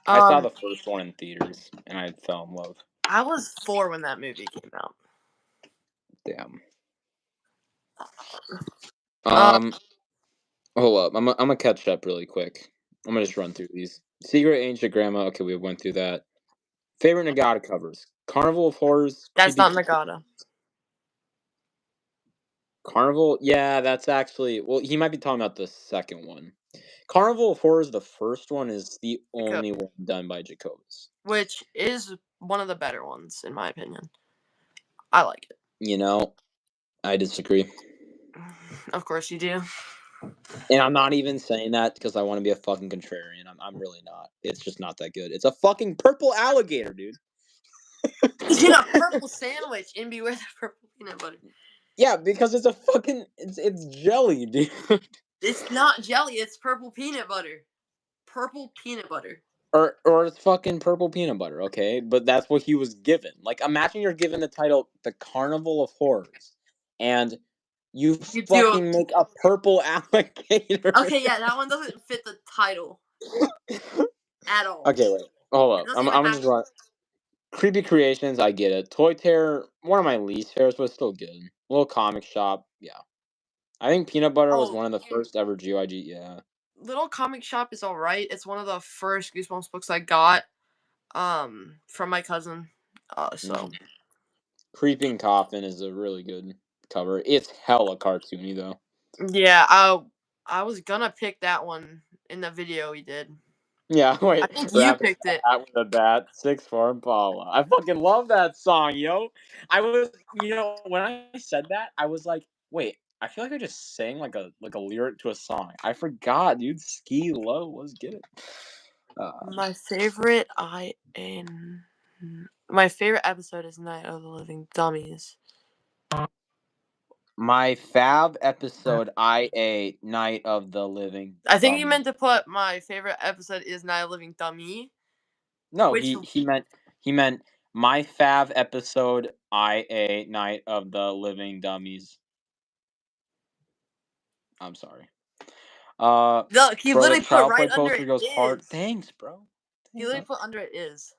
I saw the first one in theaters, and I fell in love. I was 4 when that movie came out. Damn. Uh, Hold up. I'm gonna catch up really quick. I'm gonna just run through these. Secret Ancient Grandma. Okay, we went through that. Favorite Nagata covers: Carnival of Horrors, that's Creepy not Nagata. Carnival. Yeah, that's actually. Well, he might be talking about the second one. Carnival of Horrors, the first one, is the only one done by Jacobus. Which is one of the better ones, in my opinion. I like it. You know, I disagree. Of course you do. And I'm not even saying that because I want to be a fucking contrarian. I'm really not. It's just not that good. It's a fucking purple alligator, dude. He's in a purple sandwich in Beware the Purple Peanut Butter. Yeah, because it's a fucking it's jelly, dude. It's not jelly, it's purple peanut butter. Purple peanut butter. Or it's fucking purple peanut butter, okay? But that's what he was given. Like, imagine you're given the title The Carnival of Horrors, and you You do. fucking make a purple alligator. Okay, yeah, that one doesn't fit the title at all. Okay, wait. Hold It up. doesn't I'm even I'm have. just run. Creepy Creations, I get it. Toy Terror, one of my least favorites, but still good. Little Comic Shop, yeah. I think Peanut Butter was Oh, one of the first ever GYG, yeah. Little Comic Shop is alright. It's one of the first Goosebumps books I got from my cousin. So Creeping Coffin is a really good cover. It's hella cartoony, though. yeah, I was gonna pick that one in the video we did. Yeah, I wait. think you Rapping picked it. Hat with a Bat, 6 for Impala. I fucking love that song, yo. I was, when I said that, I was like, wait, I feel like I just sang like a lyric to a song. I forgot, dude. Ski low, let's get it. My favorite my favorite episode is Night of the Living Dummies. My fab episode, IA, Night of the Living I think you Dummy. meant to put my favorite episode is Night of the Living Dummy. No, Which he meant my fav episode, IA, Night of the Living Dummies. I'm sorry. look, he Bro, the literally put Child Play right under poster it goes hard. is. Thanks, bro. He Thanks, literally put under it is.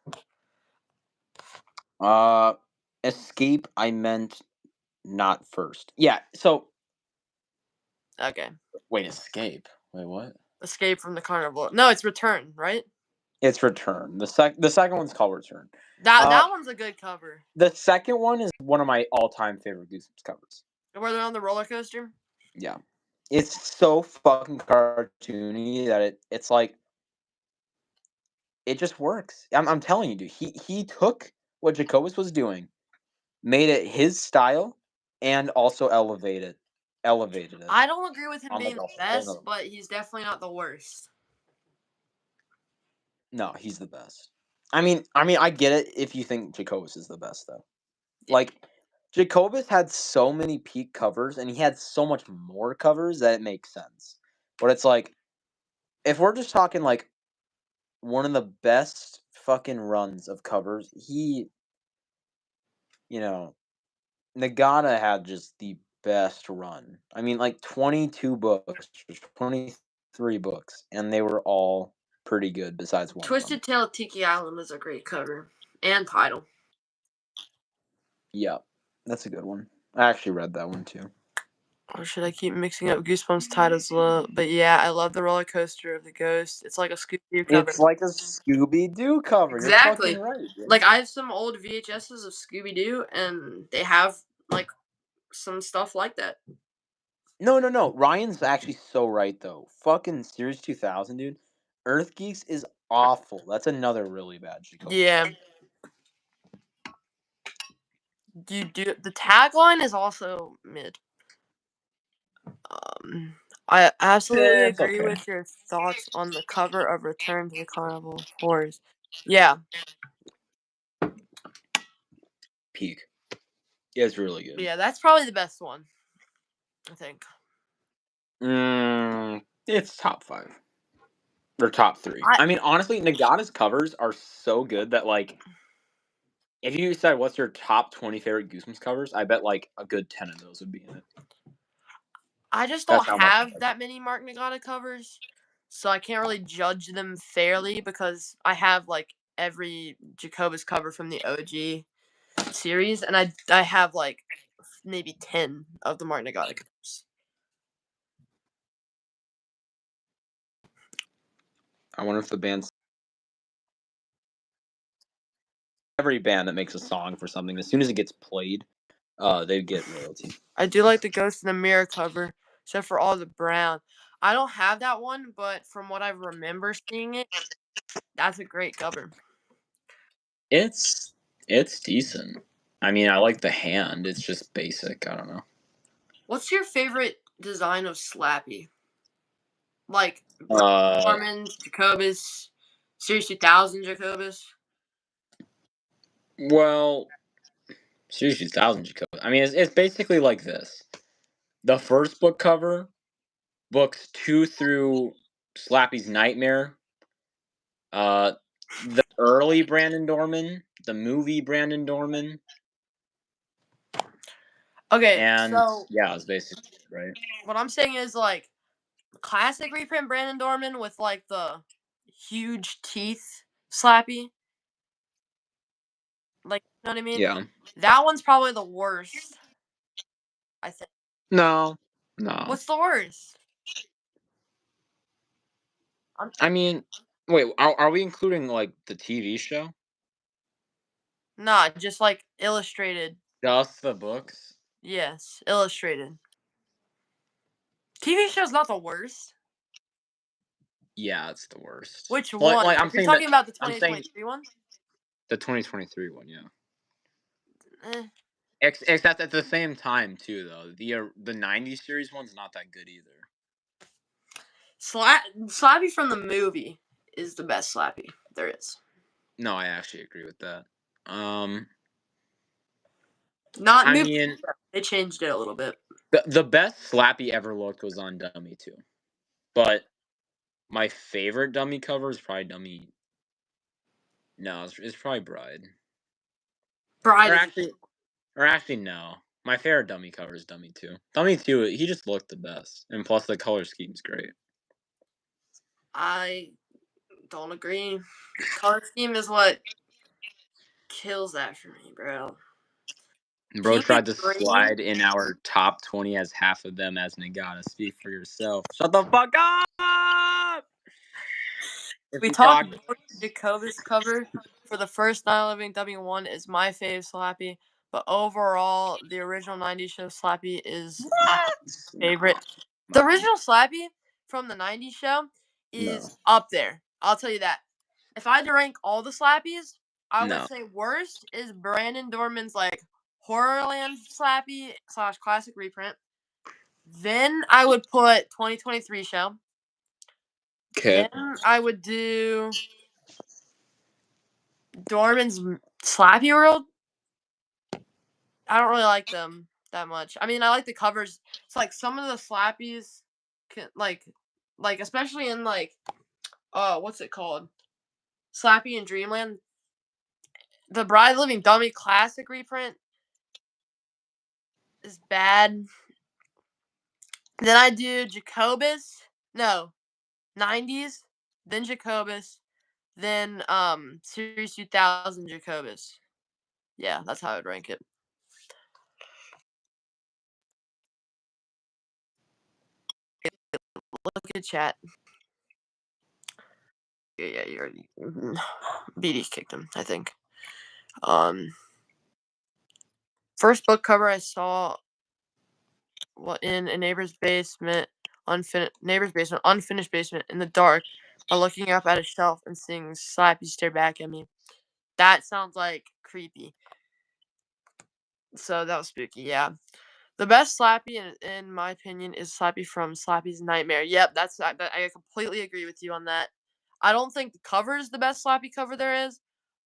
Escape, I meant not first. Yeah, so Okay. wait, Escape. Wait, what? Escape from the Carnival. No, it's Return, right? It's Return. The second one's called Return. That one's a good cover. The second one is one of my all-time favorite Goosebumps covers. Where they're on the roller coaster? Yeah. It's so fucking cartoony that it's like it just works. I'm telling you, dude. He took what Jacobus was doing, made it his style, and also elevated it I don't agree with him on like being a the whole best, nother. but he's definitely not the worst. No, he's the best. I mean, I get it if you think Jacobus is the best though. Yeah. Like Jacobus had so many peak covers, and he had so much more covers that it makes sense. But it's like, if we're just talking like one of the best fucking runs of covers, you know, Nagata had just the best run. I mean, like 22 books, 23 books, and they were all pretty good besides one of them. Twisted Tale Tiki Island is a great cover and title. Yeah, that's a good one. I actually read that one too. Or should I keep mixing up Goosebumps titles a little? But yeah, I love the roller coaster of the ghost. It's like a Scooby-Doo cover. It's like a Scooby-Doo cover. Exactly. You're fucking right. Dude. Like I have some old VHSs of Scooby-Doo, and they have like some stuff like that. No. Ryan's actually so right though. Fucking Series 2000, dude. Earth Geeks is awful. That's another really bad Jacobus. Yeah. The tagline is also mid. I absolutely It's agree okay. with your thoughts on the cover of Return to the Carnival of Horrors. Yeah. Peak. It's really good. Yeah, that's probably the best one, I think. It's top 5. Or top 3. I mean, honestly, Nagata's covers are so good that, like, If you said what's your top 20 favorite Goosebumps covers, I bet like a good 10 of those would be in it. I just That's don't how much I have like. that many Mark Nagata covers, so I can't really judge them fairly because I have like every Jacobus cover from the OG series, and I have like maybe 10 of the Mark Nagata covers. I wonder if the band's every band that makes a song for something, as soon as it gets played, they get royalty. I do like the Ghost in the Mirror cover, except for all the brown. I don't have that one, but from what I remember seeing it, that's a great cover. It's it's decent. I mean, I like the hand. It's just basic. I don't know. What's your favorite design of Slappy? Like Uh, Norman, Jacobus, Series 2000 Jacobus? well, Series 2000 Jacob. I mean, it's basically like this. The first book cover, books 2 through Slappy's Nightmare, the early Brandon Dorman, the movie Brandon Dorman, Okay, and so yeah, it's basically it, right. what I'm saying is like classic reprint Brandon Dorman with like the huge teeth Slappy. Like, you know what I mean? Yeah. That one's probably the worst, I think. No. No. What's the worst? I'm, I mean, wait, are we including like the TV show? nah, just like illustrated. Just the books? Yes, illustrated. TV show's not the worst. Yeah, it's the worst. Which Like, one? like I'm If you're saying that talking about the I'm saying 2023 one? the 2023 one, yeah. Eh. Except at the same time too, though. The '90s series one's not that good either. Slappy from the movie is the best Slappy there is. No, I actually agree with that. Um, Not I movie. mean, They changed it a little bit. the best Slappy ever looked was on Dummy 2. But my favorite Dummy cover is probably Dummy. No, it's probably Bride. Bride Or is. actually, or actually, no. My favorite Dummy cover is Dummy 2. Dummy 2, he just looked the best, and plus the color scheme's great. I don't agree. Color scheme is what kills that for me, bro. Bro Pink and tried to green. slide in our top 20 as half of them as Nagata. Speak for yourself. Shut the fuck up! If We we talked talk, about the Jacobus cover for the first Night Living W1 is my fave Slappy, but overall, the original 90s show Slappy is my what? favorite. No, The no, original Slappy from the 90s show no, is up there. I'll tell you that. If I had to rank all the Slappies, I would no. say worst is Brandon Dorman's like HorrorLand Slappy / classic reprint. Then I would put 2023 show. Okay. Then I would do Dorman's Slappy World. I don't really like them that much. I mean, I like the covers. It's like some of the Slappies, like especially in like, what's it called? Slappy and Dreamland. The Bride Living Dummy Classic reprint is bad. Then I do Jacobus. No, 90s. Then Jacobus. Then Series 2000 Jacobus. Yeah, that's how I would rank it. Look at chat. Yeah, you already. BD's kicked him, I think. Um, First book cover I saw in a unfinished basement in the dark, by looking up at a shelf and seeing Slappy stare back at me. That sounds like creepy. So that was spooky. Yeah, the best Slappy in my opinion is Slappy from Slappy's Nightmare. Yep, I completely agree with you on that. I don't think the cover is the best Slappy cover there is,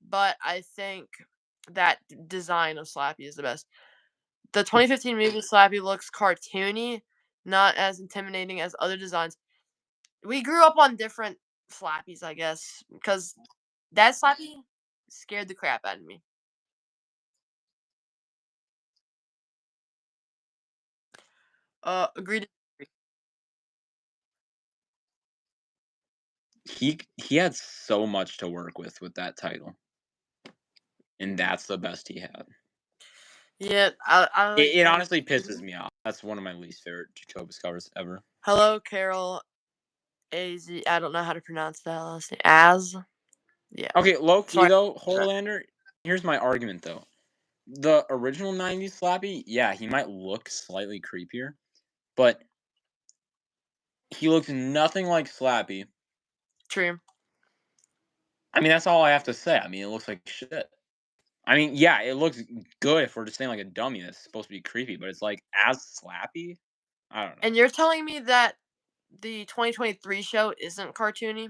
but I think that design of Slappy is the best. The 2015 movie Slappy looks cartoony, not as intimidating as other designs. We grew up on different Slappies, I guess, because that Slappy scared the crap out of me. Agreed. He had so much to work with that title, and that's the best he had. Yeah, I like It him honestly pisses too. me off. That's one of my least favorite Jacobus covers ever. Hello, Carol. Az. I don't know how to pronounce that last name. Az. Yeah. Okay, low key Sorry. though, Horrorlander. Here's my argument though. The original '90s Slappy, yeah, he might look slightly creepier, but he looks nothing like Slappy. True. I mean, that's all I have to say. I mean, it looks like shit. I mean, yeah, it looks good if we're just saying like a dummy that's supposed to be creepy, but it's like as Slappy. I don't know. And you're telling me that the 2023 show isn't cartoony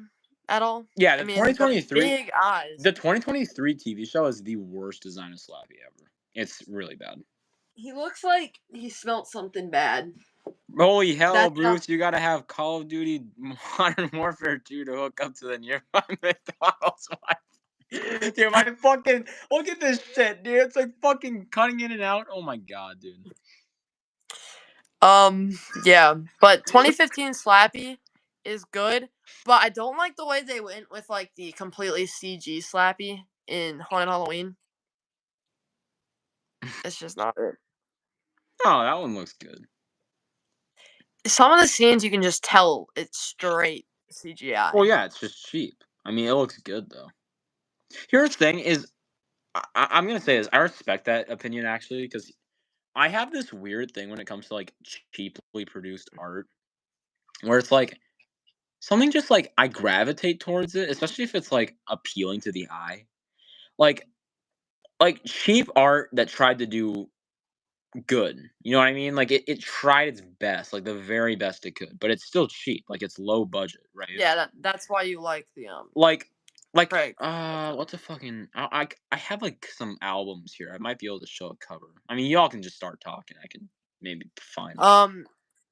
at all? Yeah, I mean, the big eyes. the 2023 TV show is the worst design of Slappy ever. It's really bad. He looks like he smelt something bad. Holy hell, That's how. Bruce! You gotta have Call of Duty Modern Warfare 2 to hook up to the nearby McDonald's. Dude, my fucking look at this shit, dude. It's like fucking cutting in and out. Oh my god, dude. Yeah, but 2015 Slappy is good, but I don't like the way they went with like the completely CG Slappy in Haunted Halloween. It's just not it. Oh, that one looks good. Some of the scenes you can just tell it's straight Well, CGI. yeah, it's just cheap. I mean, it looks good though. Here's the thing: is I'm gonna say this. I respect that opinion actually because I have this weird thing when it comes to like cheaply produced art, where it's like something just like I gravitate towards it, especially if it's like appealing to the eye. Like like cheap art that tried to do good. You know what I mean? Like it tried its best, like the very best it could, but it's still cheap. Like it's low budget, right? Yeah, that's why you like the Like like Craig. what's a fucking I have like some albums here. I might be able to show a cover. I mean, y'all can just start talking. I can maybe find one. Um,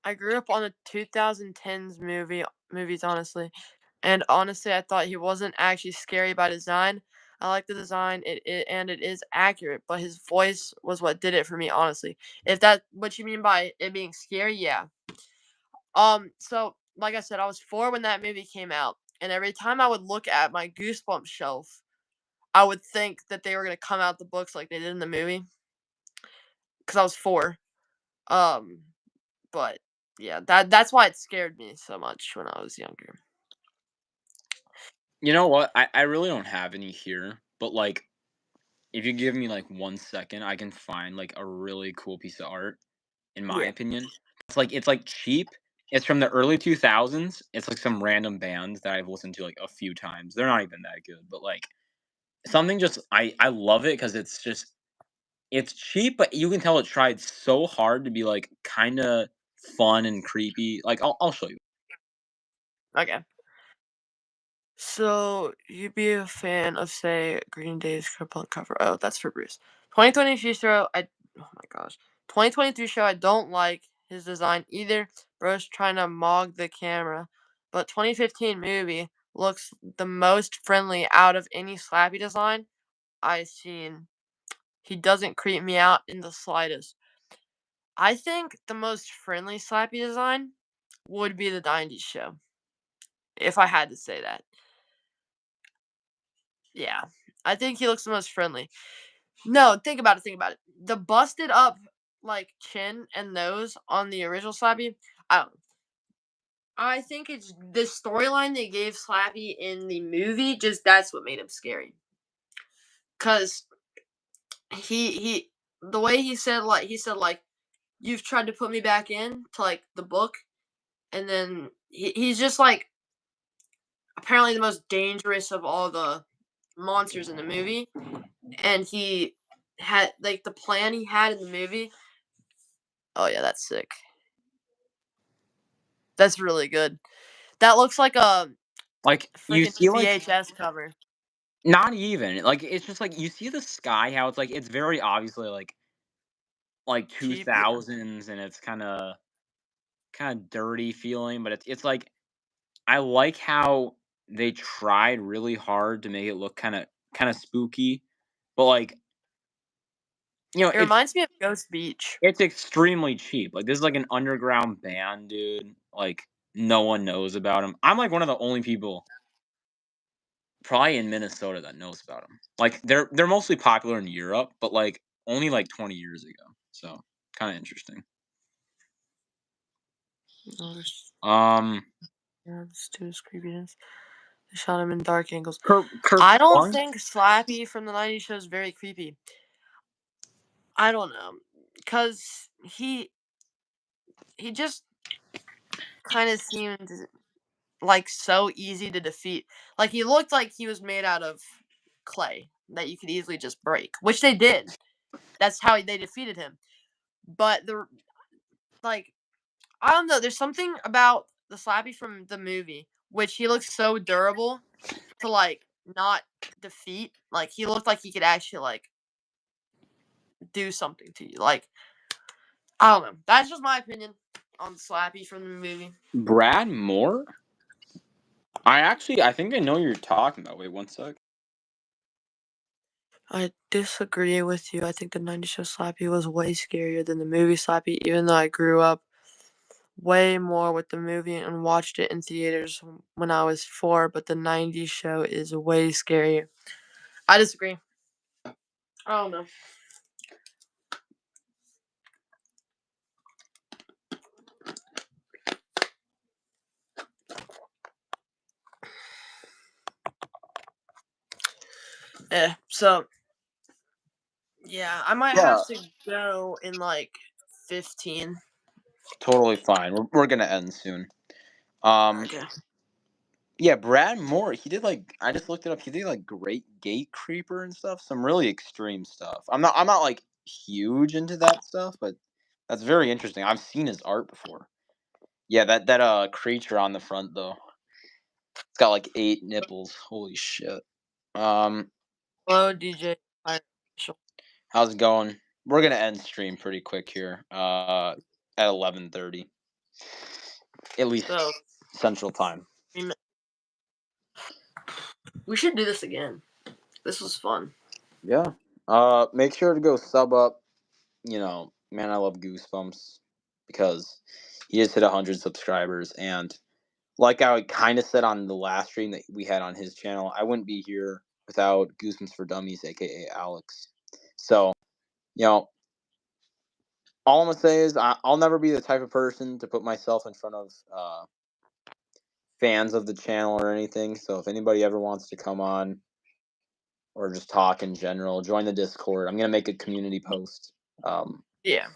I grew up on the 2010s movies, honestly, and honestly, I thought he wasn't actually scary by design. I like the design, and it is accurate, but his voice was what did it for me, honestly. If that what you mean by it being scary, yeah. So like I said, I was 4 when that movie came out, and every time I would look at my Goosebumps shelf, I would think that they were gonna come out the books like they did in the movie, because I was 4. Um, But yeah, that's why it scared me so much when I was younger. You know what? I really don't have any here, but like if you give me like 1 second, I can find like a really cool piece of art, in my Yeah. opinion. It's like cheap. It's from the early 2000s. It's like some random band that I've listened to like a few times. They're not even that good, but like something just I love it because it's just it's cheap, but you can tell it tried so hard to be like kind of fun and creepy. Like I'll show you. Okay. So you'd be a fan of say Green Day's Crippled cover. Oh, that's for Bruce. 2023 show. Oh my gosh. 2023 show. I don't like his design either. Bro's trying to mog the camera, but 2015 movie looks the most friendly out of any Slappy design I've seen. He doesn't creep me out in the slightest. I think the most friendly Slappy design would be the 90s show, if I had to say that. Yeah. I think he looks the most friendly. No, think about it. The busted up like chin and nose on the original Slappy. I don't I think it's the storyline they gave Slappy in the movie, just that's what made him scary. Cause he the way he said like you've tried to put me back in to like the book, and then he's just like apparently the most dangerous of all the monsters in the movie, and he had like the plan he had in the movie. Oh yeah, that's sick. That's really good. That looks like a Like you freaking see like VHS cover. not even like it's just like you see the sky how it's like it's very obviously like Cheap, yeah. 2000s and it's kind of dirty feeling, but it's like I like how they tried really hard to make it look kind of spooky, but like It reminds me of Ghost Beach. It's extremely cheap. Like, this is like an underground band, dude. Like, no one knows about him. I'm like one of the only people probably in Minnesota that knows about them. Like, they're mostly popular in Europe, but like only like 20 years ago. So kind of interesting. Yeah, this dude's creepiness. They shot him in dark angles. Kurt I don't Warren? think Slappy from the 90s show is very creepy. I don't know. Because he just kind of seemed like so easy to defeat. Like he looked like he was made out of clay that you could easily just break, which they did. That's how they defeated him. But like I don't know, there's something about the Slappy from the movie which he looks so durable to like not defeat. Like he looked like he could actually like do something to you. Like I don't know. That's just my opinion on Slappy from the movie. Brad Moore? I think I know what you're talking about. Wait, one sec. I disagree with you. I think the 90s show Slappy was way scarier than the movie Slappy, even though I grew up way more with the movie and watched it in theaters when I was 4, but the 90s show is way scarier. I disagree. I don't know. So yeah, I might have to go in like 15. Totally fine. We're gonna end soon. Okay. Yeah, Brad Moore. He did like I just looked it up. He did like Great Gate Creeper and stuff. Some really extreme stuff. I'm not like huge into that stuff, but that's very interesting. I've seen his art before. Yeah, that creature on the front though. It's got like 8 nipples. Holy shit. Hello, DJ. How's it going? We're gonna end stream pretty quick here. At 11:30, at least So Central Time. we should do this again. This was fun. Yeah. Make sure to go sub up. You know, man, I love Goosebumps because he just hit 100 subscribers, and like I kind of said on the last stream that we had on his channel, I wouldn't be here without Goosebumps for Dummies, aka Alex. So, you know, all I'm gonna say is I'll never be the type of person to put myself in front of fans of the channel or anything. So if anybody ever wants to come on or just talk in general, join the Discord. I'm gonna make a community post. Yeah.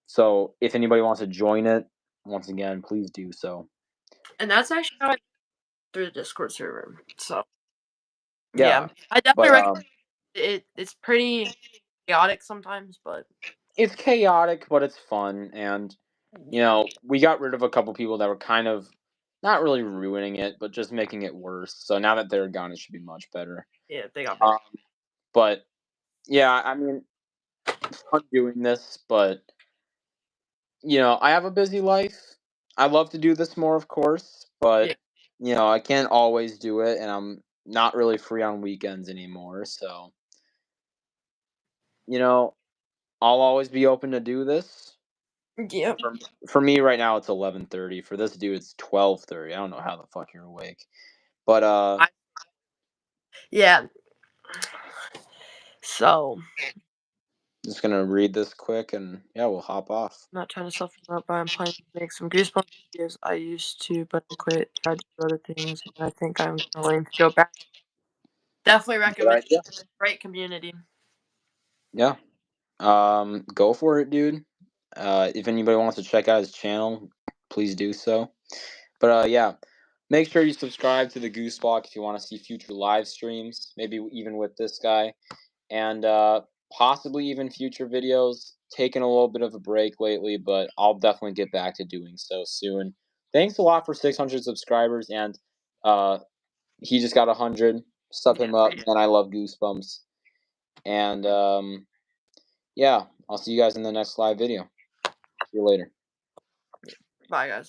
So if anybody wants to join it, once again, please do so. And that's actually how I through the Discord server. So Yeah, I definitely but recommend it. It's pretty chaotic sometimes, but it's chaotic, but it's fun, and you know we got rid of a couple people that were kind of not really ruining it, but just making it worse. So now that they're gone, it should be much better. yeah, they got better. But yeah, I mean, it's fun doing this, but you know, I have a busy life. I love to do this more, of course, but you know, I can't always do it, and I'm not really free on weekends anymore. So, you know, I'll always be open to do this. Yep. For me right now, it's 11:30. For this dude, it's 12:30. I don't know how the fuck you're awake, but Yeah. So just gonna read this quick, and yeah, we'll hop off. I'm not trying to self promote, but I'm planning to make some Goosebumps videos. I used to, but I quit. Tried to do other things, and I think I'm going to go back. Definitely Good recommend. idea. Great community. Yeah. Go for it, dude. If anybody wants to check out his channel, please do so. But yeah, make sure you subscribe to the Gooseblock if you want to see future live streams, maybe even with this guy, and possibly even future videos. Taking a little bit of a break lately, but I'll definitely get back to doing so soon. Thanks a lot for 600 subscribers, and he just got 100. Sub him up, and I love Goosebumps. And yeah, I'll see you guys in the next live video. See you later. Bye, guys.